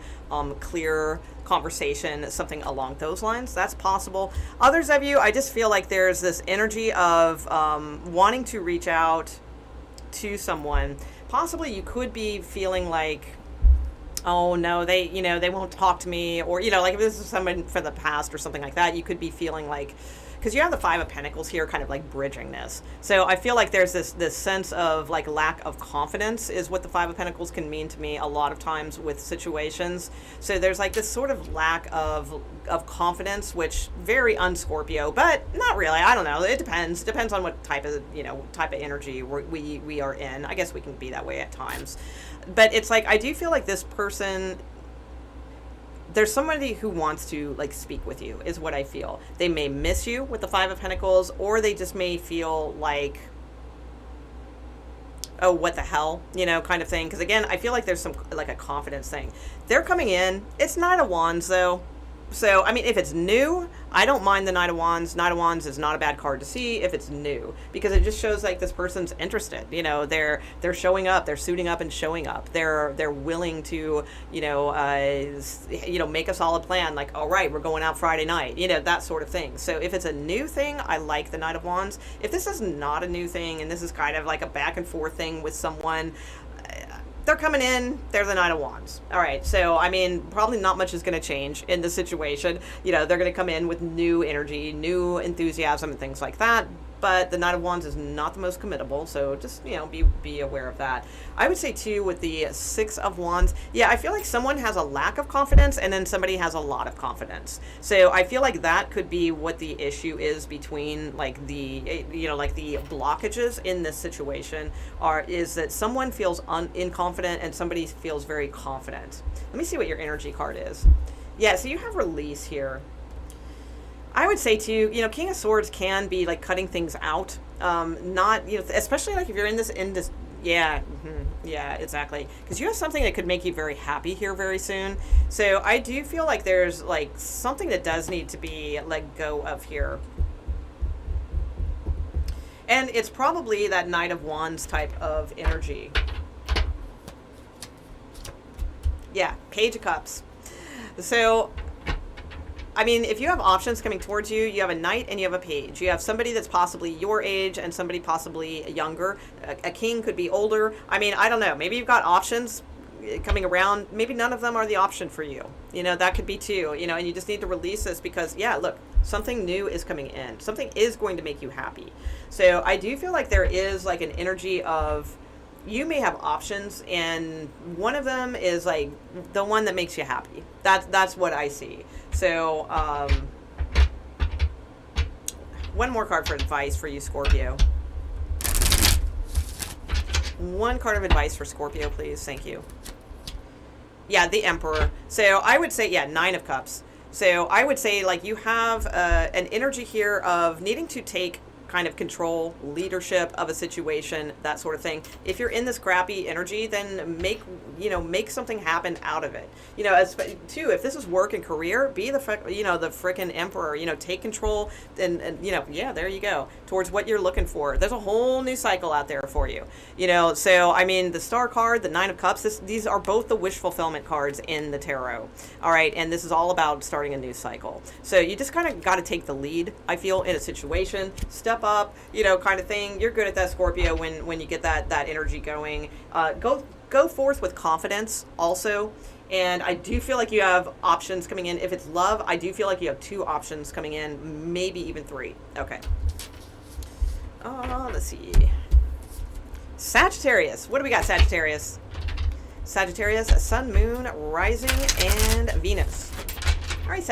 clear conversation, something along those lines. That's possible. Others of you, I just feel like there's this energy of wanting to reach out to someone. Possibly you could be feeling like, oh no, they, you know, they won't talk to me, or, you know, like if this is someone from the past or something like that, you could be feeling like, because you have the Five of Pentacles here kind of like bridging this. So I feel like there's this sense of like lack of confidence is what the Five of Pentacles can mean to me a lot of times with situations. So there's like this sort of lack of confidence, which very un-Scorpio, but not really. I don't know. It depends on what type of, you know, type of energy we are in. I guess we can be that way at times. But it's like, I do feel like this person, there's somebody who wants to like speak with you is what I feel. They may miss you with the Five of Pentacles, or they just may feel like, oh, what the hell, you know, kind of thing. Because again, I feel like there's some like a confidence thing. They're coming in. It's Knight of Wands though. So, I mean, if it's new, I don't mind the Knight of Wands. Knight of Wands is not a bad card to see if it's new, because it just shows like this person's interested. You know, they're showing up, they're suiting up and showing up. They're willing to, you know, make a solid plan. Like, all right, we're going out Friday night. You know, that sort of thing. So if it's a new thing, I like the Knight of Wands. If this is not a new thing and this is kind of like a back and forth thing with someone, they're coming in, they're the Knight of Wands. All right, so, I mean, probably not much is going to change in the situation. You know, they're going to come in with new energy, new enthusiasm, and things like that. But the Knight of Wands is not the most committable, so just, you know, be aware of that. I would say, too, with the Six of Wands, yeah, I feel like someone has a lack of confidence, and then somebody has a lot of confidence. So I feel like that could be what the issue is between, like, the, you know, like the blockages in this situation is that someone feels inconfident and somebody feels very confident. Let me see what your energy card is. Yeah, so you have release here. I would say too, you know, King of Swords can be like cutting things out. Not, you know, especially like if you're in this, yeah, yeah, exactly. Because you have something that could make you very happy here very soon. So I do feel like there's like something that does need to be let go of here. And it's probably that Knight of Wands type of energy. Yeah, Page of Cups. So, I mean, if you have options coming towards you, you have a knight and you have a page. You have somebody that's possibly your age and somebody possibly younger. A king could be older. I mean, I don't know. Maybe you've got options coming around. Maybe none of them are the option for you. You know, that could be too, you know, and you just need to release this because, yeah, look, something new is coming in. Something is going to make you happy. So I do feel like there is like an energy of, you may have options, and one of them is like the one that makes you happy. That's what I see. So, one more card for advice for you, Scorpio. One card of advice for Scorpio, please. Thank you. Yeah, the Emperor. So I would say, yeah, Nine of Cups. So I would say, like, you have an energy here of needing to take kind of control, leadership of a situation, that sort of thing. If you're in this crappy energy, then make something happen out of it. You know, as too, if this is work and career, be the frickin' emperor. You know, take control and you know, yeah, there you go, towards what you're looking for. There's a whole new cycle out there for you. You know, so I mean, the Star card, the Nine of Cups, these are both the wish fulfillment cards in the tarot. All right, and this is all about starting a new cycle. So you just kind of got to take the lead, I feel, in a situation. Step up, you know, kind of thing. You're good at that, Scorpio, when you get that energy going. Go forth with confidence also. And I do feel like you have options coming in. If it's love, I do feel like you have 2 options coming in, maybe even 3. Okay. Let's see. Sagittarius. What do we got, Sagittarius? Sagittarius, Sun, Moon, Rising, and Venus. All right,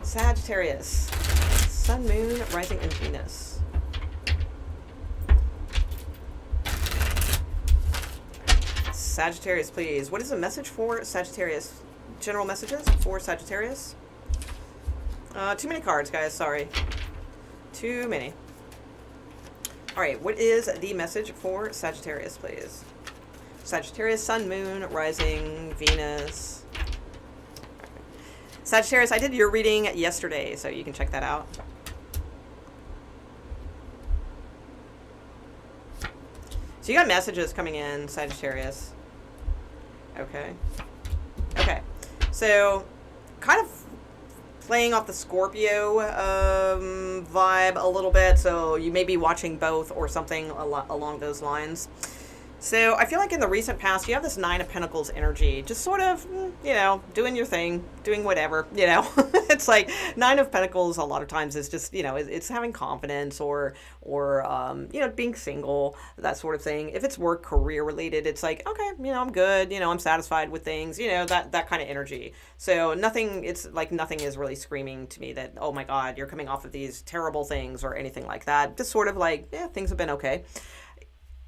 Sagittarius. Sun, Moon, Rising, and Venus. Sagittarius, please. What is the message for Sagittarius? General messages for Sagittarius? Too many cards, guys. Sorry. Too many. All right. What is the message for Sagittarius, please? Sagittarius, Sun, Moon, Rising, Venus. Sagittarius, I did your reading yesterday, so you can check that out. So you got messages coming in, Sagittarius. Okay. Okay. So, kind of playing off the Scorpio vibe a little bit. So you may be watching both or something along those lines. So I feel like in the recent past, you have this Nine of Pentacles energy, just sort of, you know, doing your thing, doing whatever, you know. It's like Nine of Pentacles a lot of times is just, you know, it's having confidence or you know, being single, that sort of thing. If it's work, career related, it's like, okay, you know, I'm good, you know, I'm satisfied with things, you know, that kind of energy. So nothing, it's like nothing is really screaming to me that, oh my God, you're coming off of these terrible things or anything like that. Just sort of like, yeah, things have been okay.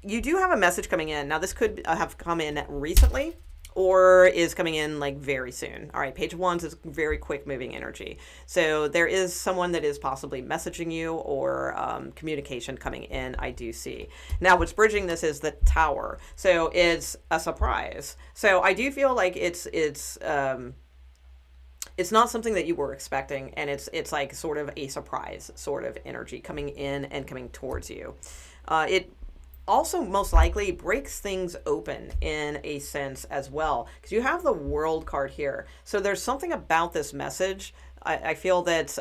You do have a message coming in. Now, this could have come in recently or is coming in like very soon. All right, page of wands is very quick moving energy. So there is someone that is possibly messaging you or communication coming in, I do see. Now, what's bridging this is the Tower. So it's a surprise. So I do feel like it's not something that you were expecting, and it's like sort of a surprise sort of energy coming in and coming towards you. It also most likely breaks things open in a sense as well, because you have the World card here. So there's something about this message. I feel that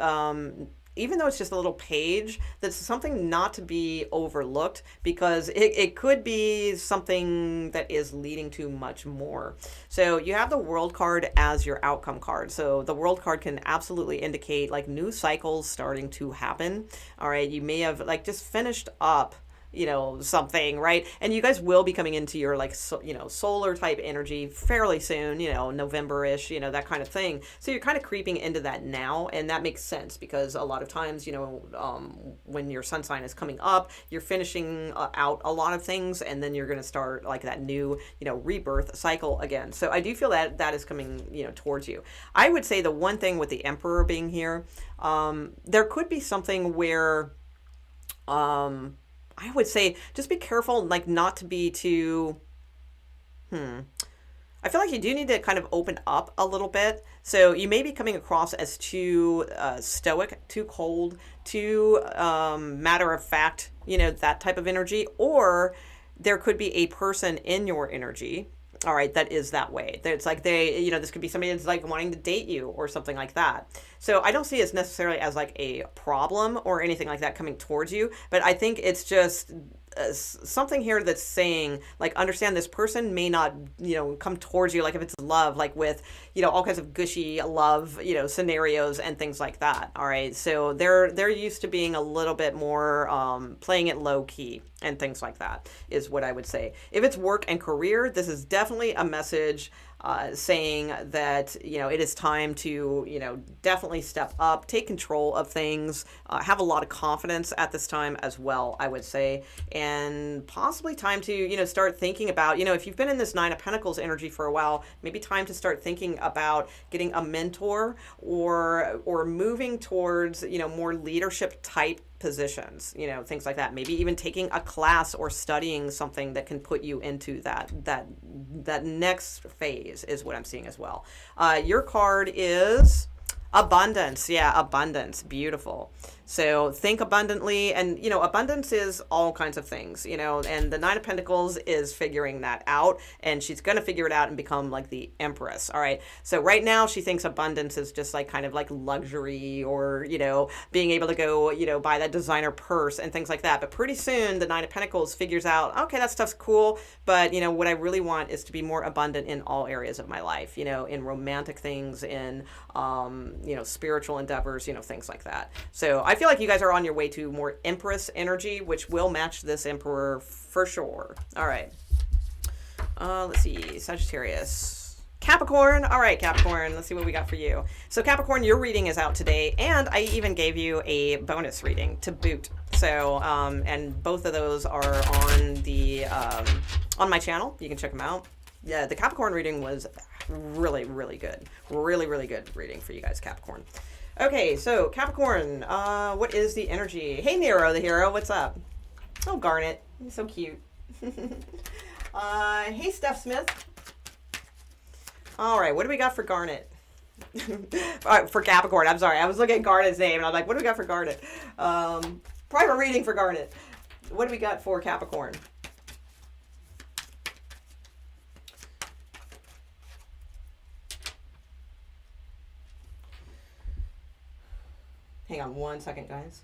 even though it's just a little page, that's something not to be overlooked, because it could be something that is leading to much more. So you have the World card as your outcome card. So the World card can absolutely indicate like new cycles starting to happen. All right, you may have like just finished up, you know, something, right? And you guys will be coming into your like, you know, solar type energy fairly soon, you know, November-ish, you know, that kind of thing. So you're kind of creeping into that now, and that makes sense because a lot of times, you know, when your sun sign is coming up, you're finishing out a lot of things, and then you're going to start like that new, you know, rebirth cycle again. So I do feel that that is coming, you know, towards you. I would say the one thing with the Emperor being here, there could be something where, I would say just be careful, like not to be too, I feel like you do need to kind of open up a little bit. So you may be coming across as too stoic, too cold, too matter of fact, you know, that type of energy. Or there could be a person in your energy, all right, that is that way. It's like they, you know, this could be somebody that's like wanting to date you or something like that. So I don't see it necessarily as like a problem or anything like that coming towards you, but I think it's just something here that's saying like, understand this person may not, you know, come towards you like if it's love, like with, you know, all kinds of gushy love, you know, scenarios and things like that. All right, so they're used to being a little bit more playing it low key and things like that is what I would say. If it's work and career, this is definitely a message saying that, you know, it is time to, you know, definitely step up, take control of things, have a lot of confidence at this time as well, I would say, and possibly time to, you know, start thinking about, you know, if you've been in this Nine of Pentacles energy for a while, maybe time to start thinking about getting a mentor or moving towards, you know, more leadership type positions, you know, things like that. Maybe even taking a class or studying something that can put you into that next phase is what I'm seeing as well. Your card is abundance. Yeah, abundance. Beautiful. So think abundantly, and, you know, abundance is all kinds of things, you know, and the Nine of Pentacles is figuring that out, and she's going to figure it out and become like the Empress. All right. So right now she thinks abundance is just like kind of like luxury or, you know, being able to go, you know, buy that designer purse and things like that. But pretty soon the Nine of Pentacles figures out, okay, that stuff's cool, but, you know, what I really want is to be more abundant in all areas of my life, you know, in romantic things, in, you know, spiritual endeavors, you know, things like that. So I feel like you guys are on your way to more Empress energy, which will match this Emperor for sure. All right. Let's see. Sagittarius. Capricorn. All right, Capricorn. Let's see what we got for you. So Capricorn, your reading is out today, and I even gave you a bonus reading to boot. So, and both of those are on the on my channel. You can check them out. Yeah, the Capricorn reading was really, really good. Really, really good reading for you guys, Capricorn. Okay, so Capricorn, what is the energy? Hey, Nero, the hero, what's up? Oh, Garnet, he's so cute. Hey, Steph Smith. All right, what do we got for Garnet? For Capricorn, I'm sorry. I was looking at Garnet's name, and I'm like, what do we got for Garnet? Private reading for Garnet. What do we got for Capricorn? Hang on one second, guys.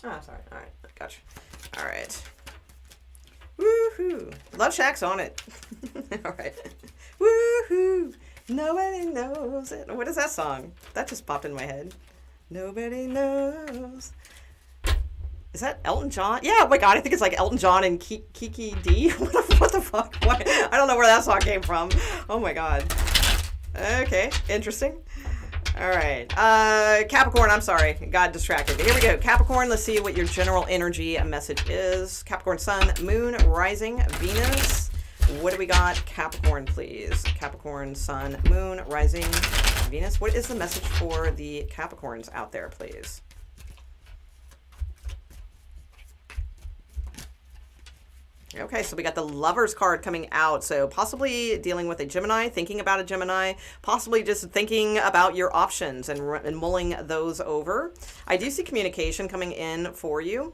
Oh, sorry. All right. Gotcha. All right. Woohoo. Love Shack's on it. All right. Woohoo. Nobody knows it. What is that song? That just popped in my head. Nobody knows. Is that Elton John? Yeah, oh my God, I think it's like Elton John and Kiki D. What the fuck? Why? I don't know where that song came from. Oh my God. Okay, interesting. All right. Capricorn, I'm sorry. Got distracted. Here we go. Capricorn, let's see what your general energy message is. Capricorn Sun, Moon, Rising, Venus. What do we got? Capricorn, please. Capricorn, Sun, Moon, Rising, Venus. What is the message for the Capricorns out there, please? Okay, so we got the Lovers card coming out. So possibly dealing with a Gemini, thinking about a Gemini, possibly just thinking about your options and mulling those over. I do see communication coming in for you.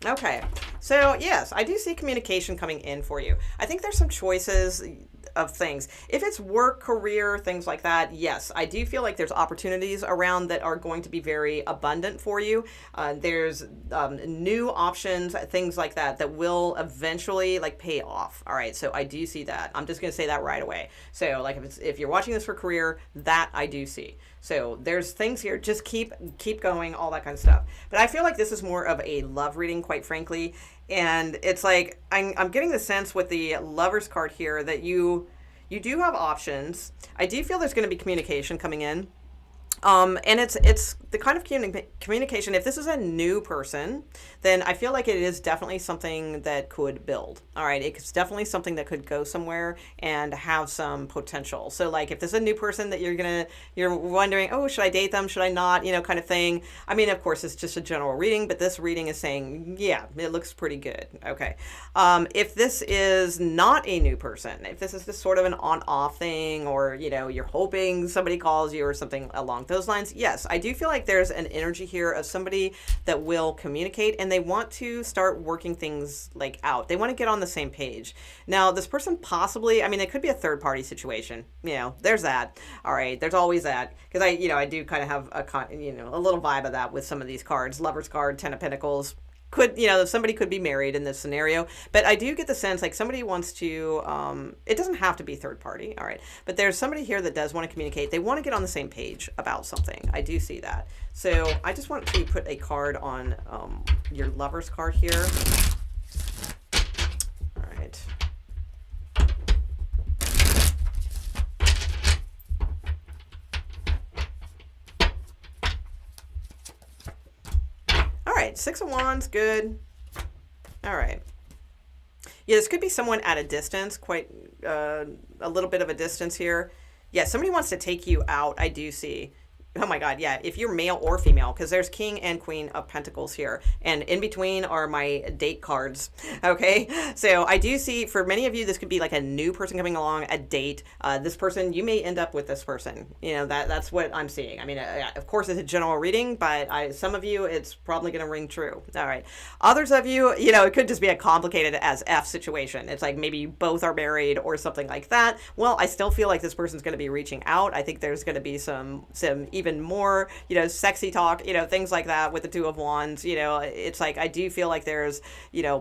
Okay, so yes, I do see communication coming in for you. I think there's some choices of things. If it's work, career, things like that, yes, I do feel like there's opportunities around that are going to be very abundant for you. There's new options, things like that, that will eventually like pay off. All right, so I do see that. I'm just going to say that right away. So like if you're watching this for career, that I do see. So there's things here, just keep going, all that kind of stuff. But I feel like this is more of a love reading, quite frankly. And it's like, I'm getting the sense with the Lovers card here that you do have options. I do feel there's going to be communication coming in. And it's the kind of communication, if this is a new person, then I feel like it is definitely something that could build. All right. It's definitely something that could go somewhere and have some potential. So like if this is a new person that you're wondering, oh, should I date them? Should I not? You know, kind of thing. I mean, of course, it's just a general reading, but this reading is saying, yeah, it looks pretty good. Okay. If this is not a new person, if this is just sort of an on-off thing, or, you know, you're hoping somebody calls you or something along those lines, yes, I do feel like there's an energy here of somebody that will communicate and they want to start working things like out. They want to get on the same page. Now, this person possibly, I mean, it could be a third party situation. You know, there's that. All right, there's always that, because I do kind of have a little vibe of that with some of these cards. Lovers card, Ten of Pentacles. Could, somebody could be married in this scenario, but I do get the sense like somebody wants to, it doesn't have to be third party. All right. But there's somebody here that does want to communicate. They want to get on the same page about something. I do see that. So I just want to put a card on your Lovers card here. All right. All right, Six of Wands, good. All right. Yeah, this could be someone at a distance, quite a little bit of a distance here. Yeah, somebody wants to take you out, I do see. Oh my God, yeah, if you're male or female, because there's King and Queen of Pentacles here. And in between are my date cards, okay? So I do see, for many of you, this could be like a new person coming along, a date. This person, you may end up with this person. You know, that's what I'm seeing. I mean, of course, it's a general reading, but some of you, it's probably going to ring true. All right. Others of you, it could just be a complicated as F situation. It's like maybe you both are married or something like that. Well, I still feel like this person's going to be reaching out. I think there's going to be some even even more, sexy talk, things like that with the Two of Wands. It's like, I do feel like there's,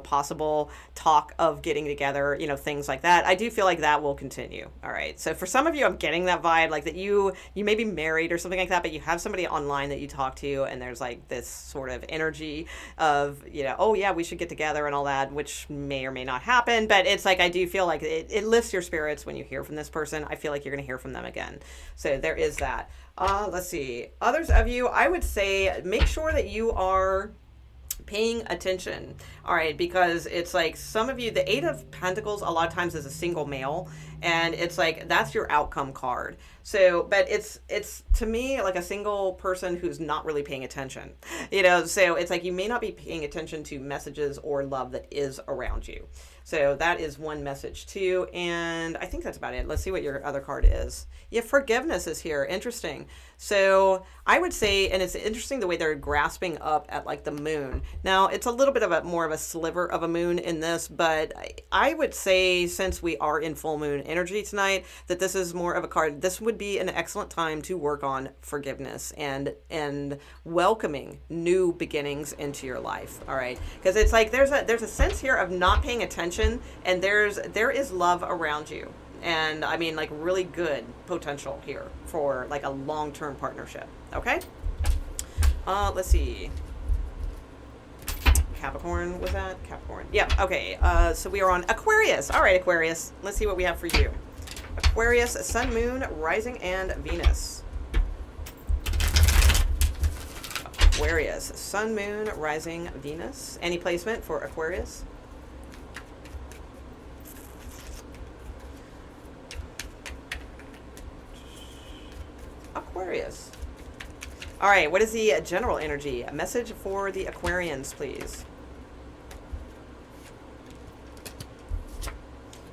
possible talk of getting together, things like that. I do feel like that will continue. All right. So for some of you, I'm getting that vibe, like that you may be married or something like that, but you have somebody online that you talk to, and there's like this sort of energy of, oh yeah, we should get together and all that, which may or may not happen. But it's like, I do feel like it lifts your spirits when you hear from this person. I feel like you're going to hear from them again. So there is that. Let's see. Others of you, I would say make sure that you are paying attention. All right, because it's like some of you, the Eight of Pentacles a lot of times is a single male, and it's like that's your outcome card. So, but it's to me like a single person who's not really paying attention. So it's like you may not be paying attention to messages or love that is around you. So that is one message too. And I think that's about it. Let's see what your other card is. Yeah, forgiveness is here. Interesting. So I would say, and it's interesting the way they're grasping up at like the moon. Now it's a little bit of more of a sliver of a moon in this, but I would say since we are in full moon energy tonight, that this is more of a card. This would be an excellent time to work on forgiveness and welcoming new beginnings into your life. All right. Because it's like there's a sense here of not paying attention, and there is love around you. And I mean, like really good potential here for like a long-term partnership. Okay. Let's see. Capricorn, was that? Capricorn. Yeah. Okay. So we are on Aquarius. All right, Aquarius. Let's see what we have for you. Aquarius, Sun, Moon, Rising, and Venus. Aquarius, Sun, Moon, Rising, Venus. Any placement for Aquarius? Aquarius. All right, what is the general energy? A message for the Aquarians, please.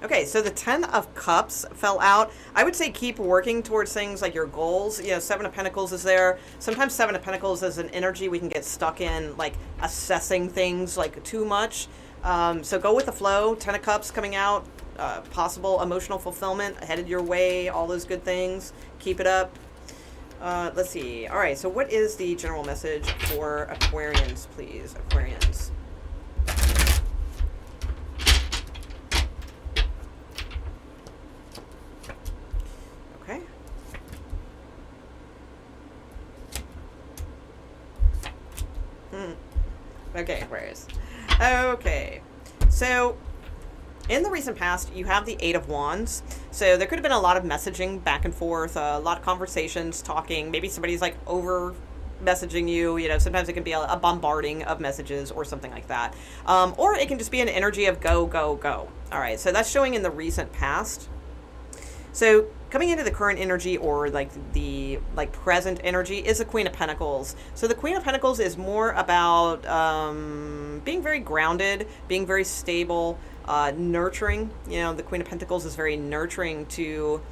Okay, so the 10 of Cups fell out. I would say keep working towards things like your goals. Seven of Pentacles is there. Sometimes Seven of Pentacles is an energy we can get stuck in, like assessing things like too much. So go with the flow. 10 of Cups coming out. Possible emotional fulfillment headed your way. All those good things. Keep it up. Let's see. All right, so what is the general message for Aquarians, please? Aquarians. Okay. Okay, Aquarius. Okay. So in the recent past, you have the Eight of Wands. So there could have been a lot of messaging back and forth, a lot of conversations, talking. Maybe somebody's like over messaging you. Sometimes it can be a bombarding of messages or something like that. Or it can just be an energy of go, go, go. All right. So that's showing in the recent past. So coming into the current energy or like the present energy is the Queen of Pentacles. So the Queen of Pentacles is more about being very grounded, being very stable, nurturing. The Queen of Pentacles is very nurturing to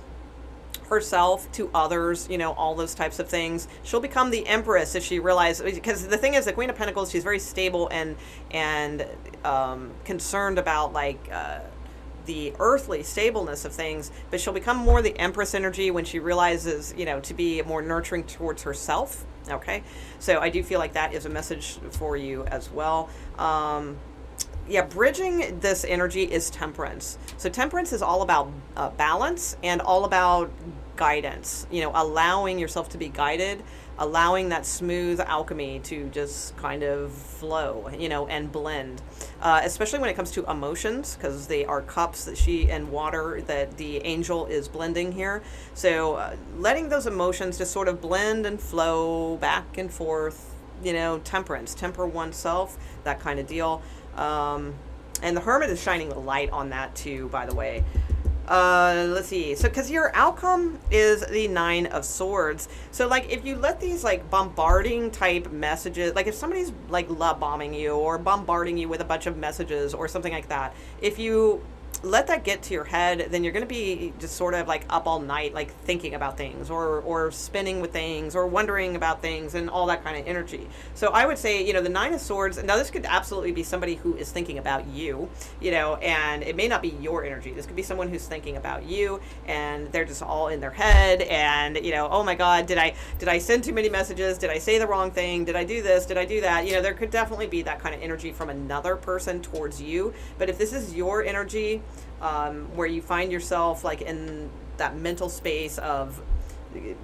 herself, to others, all those types of things. She'll become the Empress if she realizes, because the thing is, the Queen of Pentacles, she's very stable and concerned about the earthly stableness of things, but she'll become more the Empress energy when she realizes, to be more nurturing towards herself. Okay. So I do feel like that is a message for you as well. Yeah, bridging this energy is Temperance. So Temperance is all about balance and all about guidance, allowing yourself to be guided, allowing that smooth alchemy to just kind of flow, and blend, especially when it comes to emotions, because they are cups that and water that the angel is blending here. So letting those emotions just sort of blend and flow back and forth, temperance, temper oneself, that kind of deal. And the Hermit is shining the light on that too, by the way. Let's see. So, because your outcome is the Nine of Swords. So, if you let these, bombarding type messages, if somebody's, love bombing you or bombarding you with a bunch of messages or something like that, if you let that get to your head, then you're going to be just sort of like up all night, like thinking about things or spinning with things or wondering about things and all that kind of energy. So I would say, you know, the Nine of Swords, now this could absolutely be somebody who is thinking about you, you know, and it may not be your energy. This could be someone who's thinking about you and they're just all in their head and, you know, oh my God, did I send too many messages? Did I say the wrong thing? Did I do this? Did I do that? You know, there could definitely be that kind of energy from another person towards you. But if this is your energy, where you find yourself like in that mental space of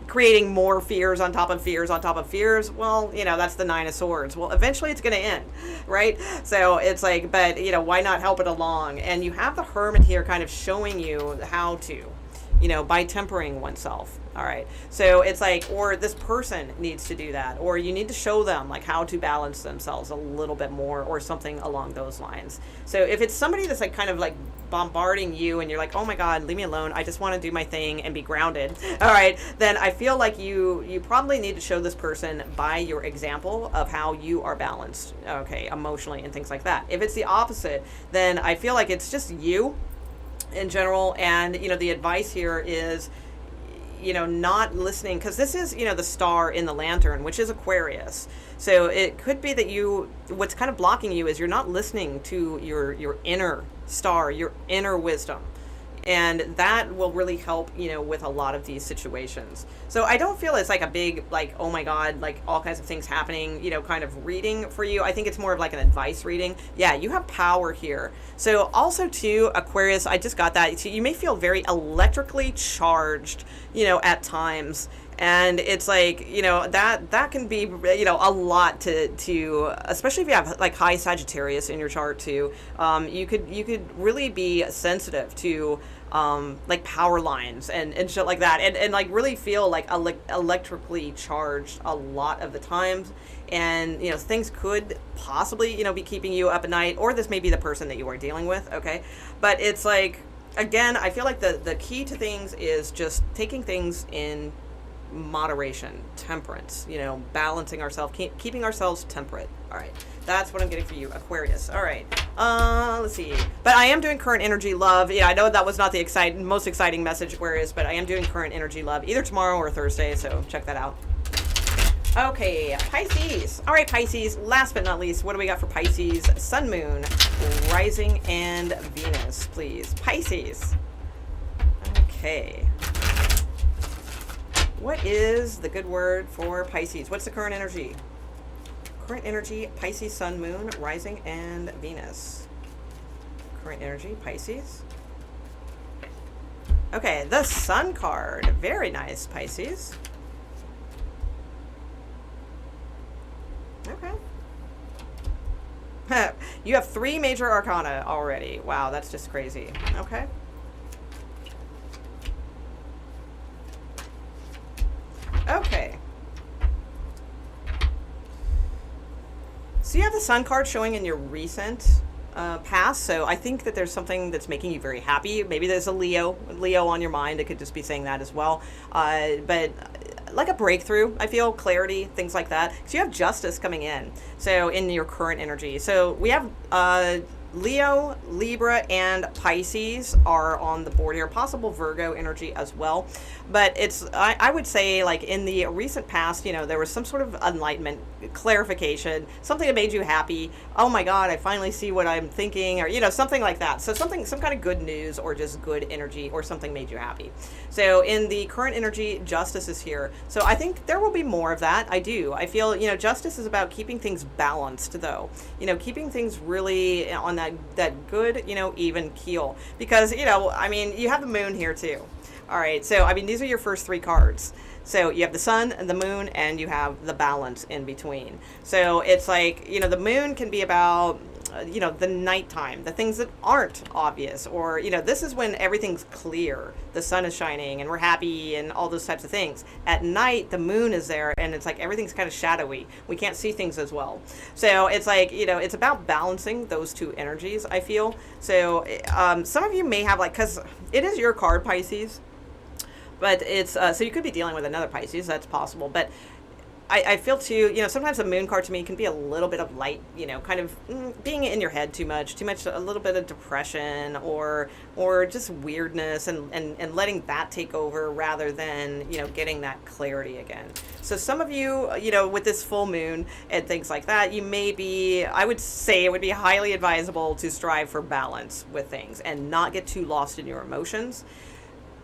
creating more fears on top of fears on top of fears, well, you know, that's the Nine of Swords. Well, eventually it's going to end, right? So it's like, but, you know, why not help it along? And you have the Hermit here kind of showing you how to, you know, by tempering oneself. All right. So it's like, or this person needs to do that, or you need to show them like how to balance themselves a little bit more or something along those lines. So if it's somebody that's like kind of like bombarding you and you're like, oh my God, leave me alone, I just want to do my thing and be grounded. All right. Then I feel like you probably need to show this person by your example of how you are balanced, okay, emotionally and things like that. If it's the opposite, then I feel like it's just you in general. And, you know, the advice here is, you know, not listening, because this is, you know, the star in the lantern, which is Aquarius. So it could be that what's kind of blocking you is you're not listening to your inner star, your inner wisdom. And that will really help, you know, with a lot of these situations. So I don't feel it's like a big, like, oh my God, like all kinds of things happening, you know, kind of reading for you. I think it's more of like an advice reading. Yeah, you have power here. So also too, Aquarius, I just got that. So you may feel very electrically charged, you know, at times. And it's like, you know, that can be, you know, a lot to especially if you have like high Sagittarius in your chart too. You could really be sensitive to like power lines and shit like that, and like really feel like electrically charged a lot of the times. And, you know, things could possibly, you know, be keeping you up at night, or this may be the person that you are dealing with. Okay. But it's like, again, I feel like the key to things is just taking things in moderation, temperance, you know, balancing ourselves, keeping ourselves temperate. All right, that's what I'm getting for you, Aquarius. All right, let's see. But I am doing current energy love. Yeah, I know that was not the most exciting message, Aquarius, but I am doing current energy love either tomorrow or Thursday, so check that out. Okay, Pisces. All right, Pisces, last but not least, what do we got for Pisces? Sun, Moon, Rising, and Venus, please. Pisces. Okay. What is the good word for Pisces? What's the current energy? Current energy, Pisces, Sun, Moon, Rising, and Venus. Current energy, Pisces. Okay, the Sun card. Very nice, Pisces. Okay. You have 3 major arcana already. Wow, that's just crazy. Okay. Okay. So you have the Sun card showing in your recent past. So I think that there's something that's making you very happy. Maybe there's a Leo on your mind. It could just be saying that as well. But like a breakthrough, I feel, clarity, things like that. So you have Justice coming in. So in your current energy. So we have Leo, Libra, and Pisces are on the board here. Possible Virgo energy as well. But it's, I would say, like in the recent past, you know, there was some sort of enlightenment, clarification, something that made you happy. Oh my God, I finally see what I'm thinking, or, you know, something like that. So some kind of good news or just good energy or something made you happy. So in the current energy, Justice is here. So I think there will be more of that. I do. I feel, you know, Justice is about keeping things balanced, though. You know, keeping things really on that good, you know, even keel. Because, you know, I mean, you have the Moon here too. All right, so I mean, these are your first 3 cards. So you have the Sun and the Moon, and you have the balance in between. So it's like, you know, the Moon can be about, you know, the nighttime, the things that aren't obvious, or, you know, this is when everything's clear. The sun is shining and we're happy and all those types of things. At night, the Moon is there and it's like everything's kind of shadowy. We can't see things as well. So it's like, you know, it's about balancing those 2 energies, I feel. So some of you may have like, because it is your card, Pisces. But it's, so you could be dealing with another Pisces, that's possible. But I feel too, you know, sometimes the moon card to me can be a little bit of light, you know, kind of being in your head too much, a little bit of depression or just weirdness and letting that take over rather than, you know, getting that clarity again. So some of you, you know, with this full moon and things like that, you may be, I would say it would be highly advisable to strive for balance with things and not get too lost in your emotions.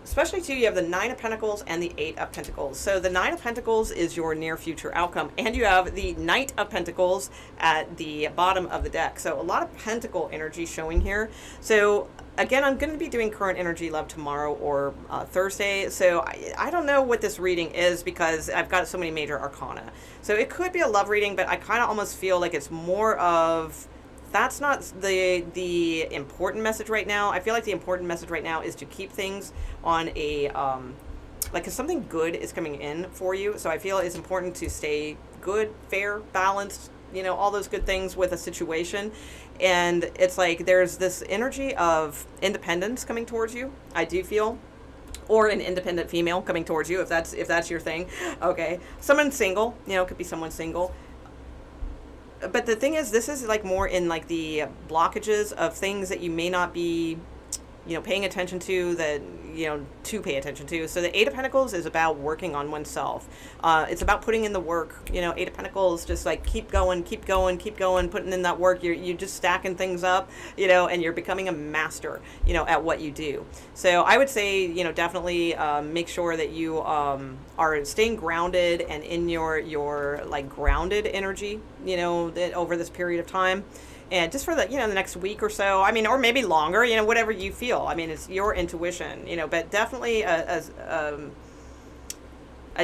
Especially too, you have the Nine of Pentacles and the Eight of Pentacles. So the Nine of Pentacles is your near future outcome, and you have the Knight of Pentacles at the bottom of the deck. So a lot of Pentacle energy showing here. So again, I'm going to be doing current energy love tomorrow or Thursday. So I don't know what this reading is because I've got so many major arcana. So it could be a love reading, but I kind of almost feel like it's more of, that's not the important message right now. I feel like the important message right now is to keep things on a, like, cause something good is coming in for you. So I feel it's important to stay good, fair, balanced, you know, all those good things with a situation. And it's like, there's this energy of independence coming towards you, I do feel. Or an independent female coming towards you, if that's your thing. Okay. Someone single, you know, it could be someone single. But the thing is, this is like more in like the blockages of things that you may not be, you know, paying attention to, that, you know, to pay attention to. So the Eight of Pentacles is about working on oneself. It's about putting in the work. You know, Eight of Pentacles, just like keep going, putting in that work. You're just stacking things up, you know, and you're becoming a master, you know, at what you do. So I would say, you know, definitely make sure that you are staying grounded and in your like grounded energy, you know, over this period of time. And just for the, you know, the next week or so, I mean, or maybe longer, you know, whatever you feel. I mean, it's your intuition, you know, but definitely a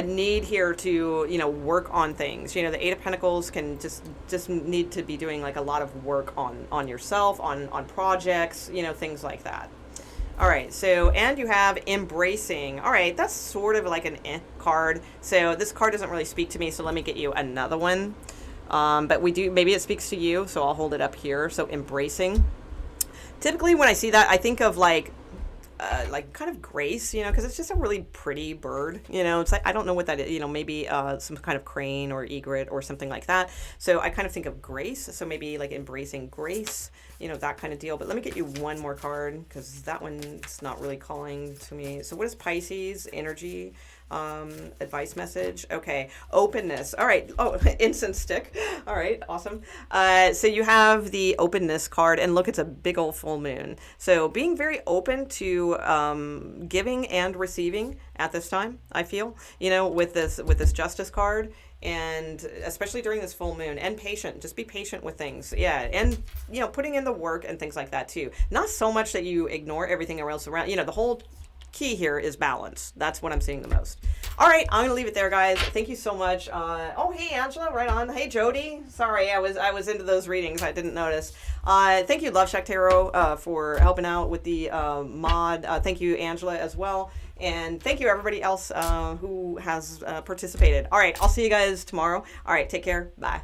need here to, you know, work on things. You know, the Eight of Pentacles can just need to be doing like a lot of work on yourself, on projects, you know, things like that. All right, so, and you have embracing. All right, that's sort of like an card. So this card doesn't really speak to me, so let me get you another one. But we do, maybe it speaks to you, so I'll hold it up here. So embracing. Typically when I see that, I think of like kind of grace, you know, because it's just a really pretty bird, you know. It's like, I don't know what that is, you know, maybe some kind of crane or egret or something like that. So I kind of think of grace. So maybe like embracing grace, you know, that kind of deal. But let me get you one more card because that one's not really calling to me. So what is Pisces energy? Advice message. Okay. Openness. All right. Oh, incense stick. All right. Awesome. So you have the openness card, and look, it's a big old full moon. So being very open to giving and receiving at this time, I feel, you know, with this justice card, and especially during this full moon, and patient, just be patient with things. Yeah. And, you know, putting in the work and things like that too. Not so much that you ignore everything else around, you know, the whole key here is balance. That's what I'm seeing the most. All right, I'm gonna leave it there, guys. Thank you so much. Oh, hey Angela, right on. Hey Jody, sorry, I was into those readings. I didn't notice. Thank you, Love Shack Tarot, for helping out with the mod. Thank you, Angela, as well, and thank you everybody else who has participated. All right, I'll see you guys tomorrow. All right, take care. Bye.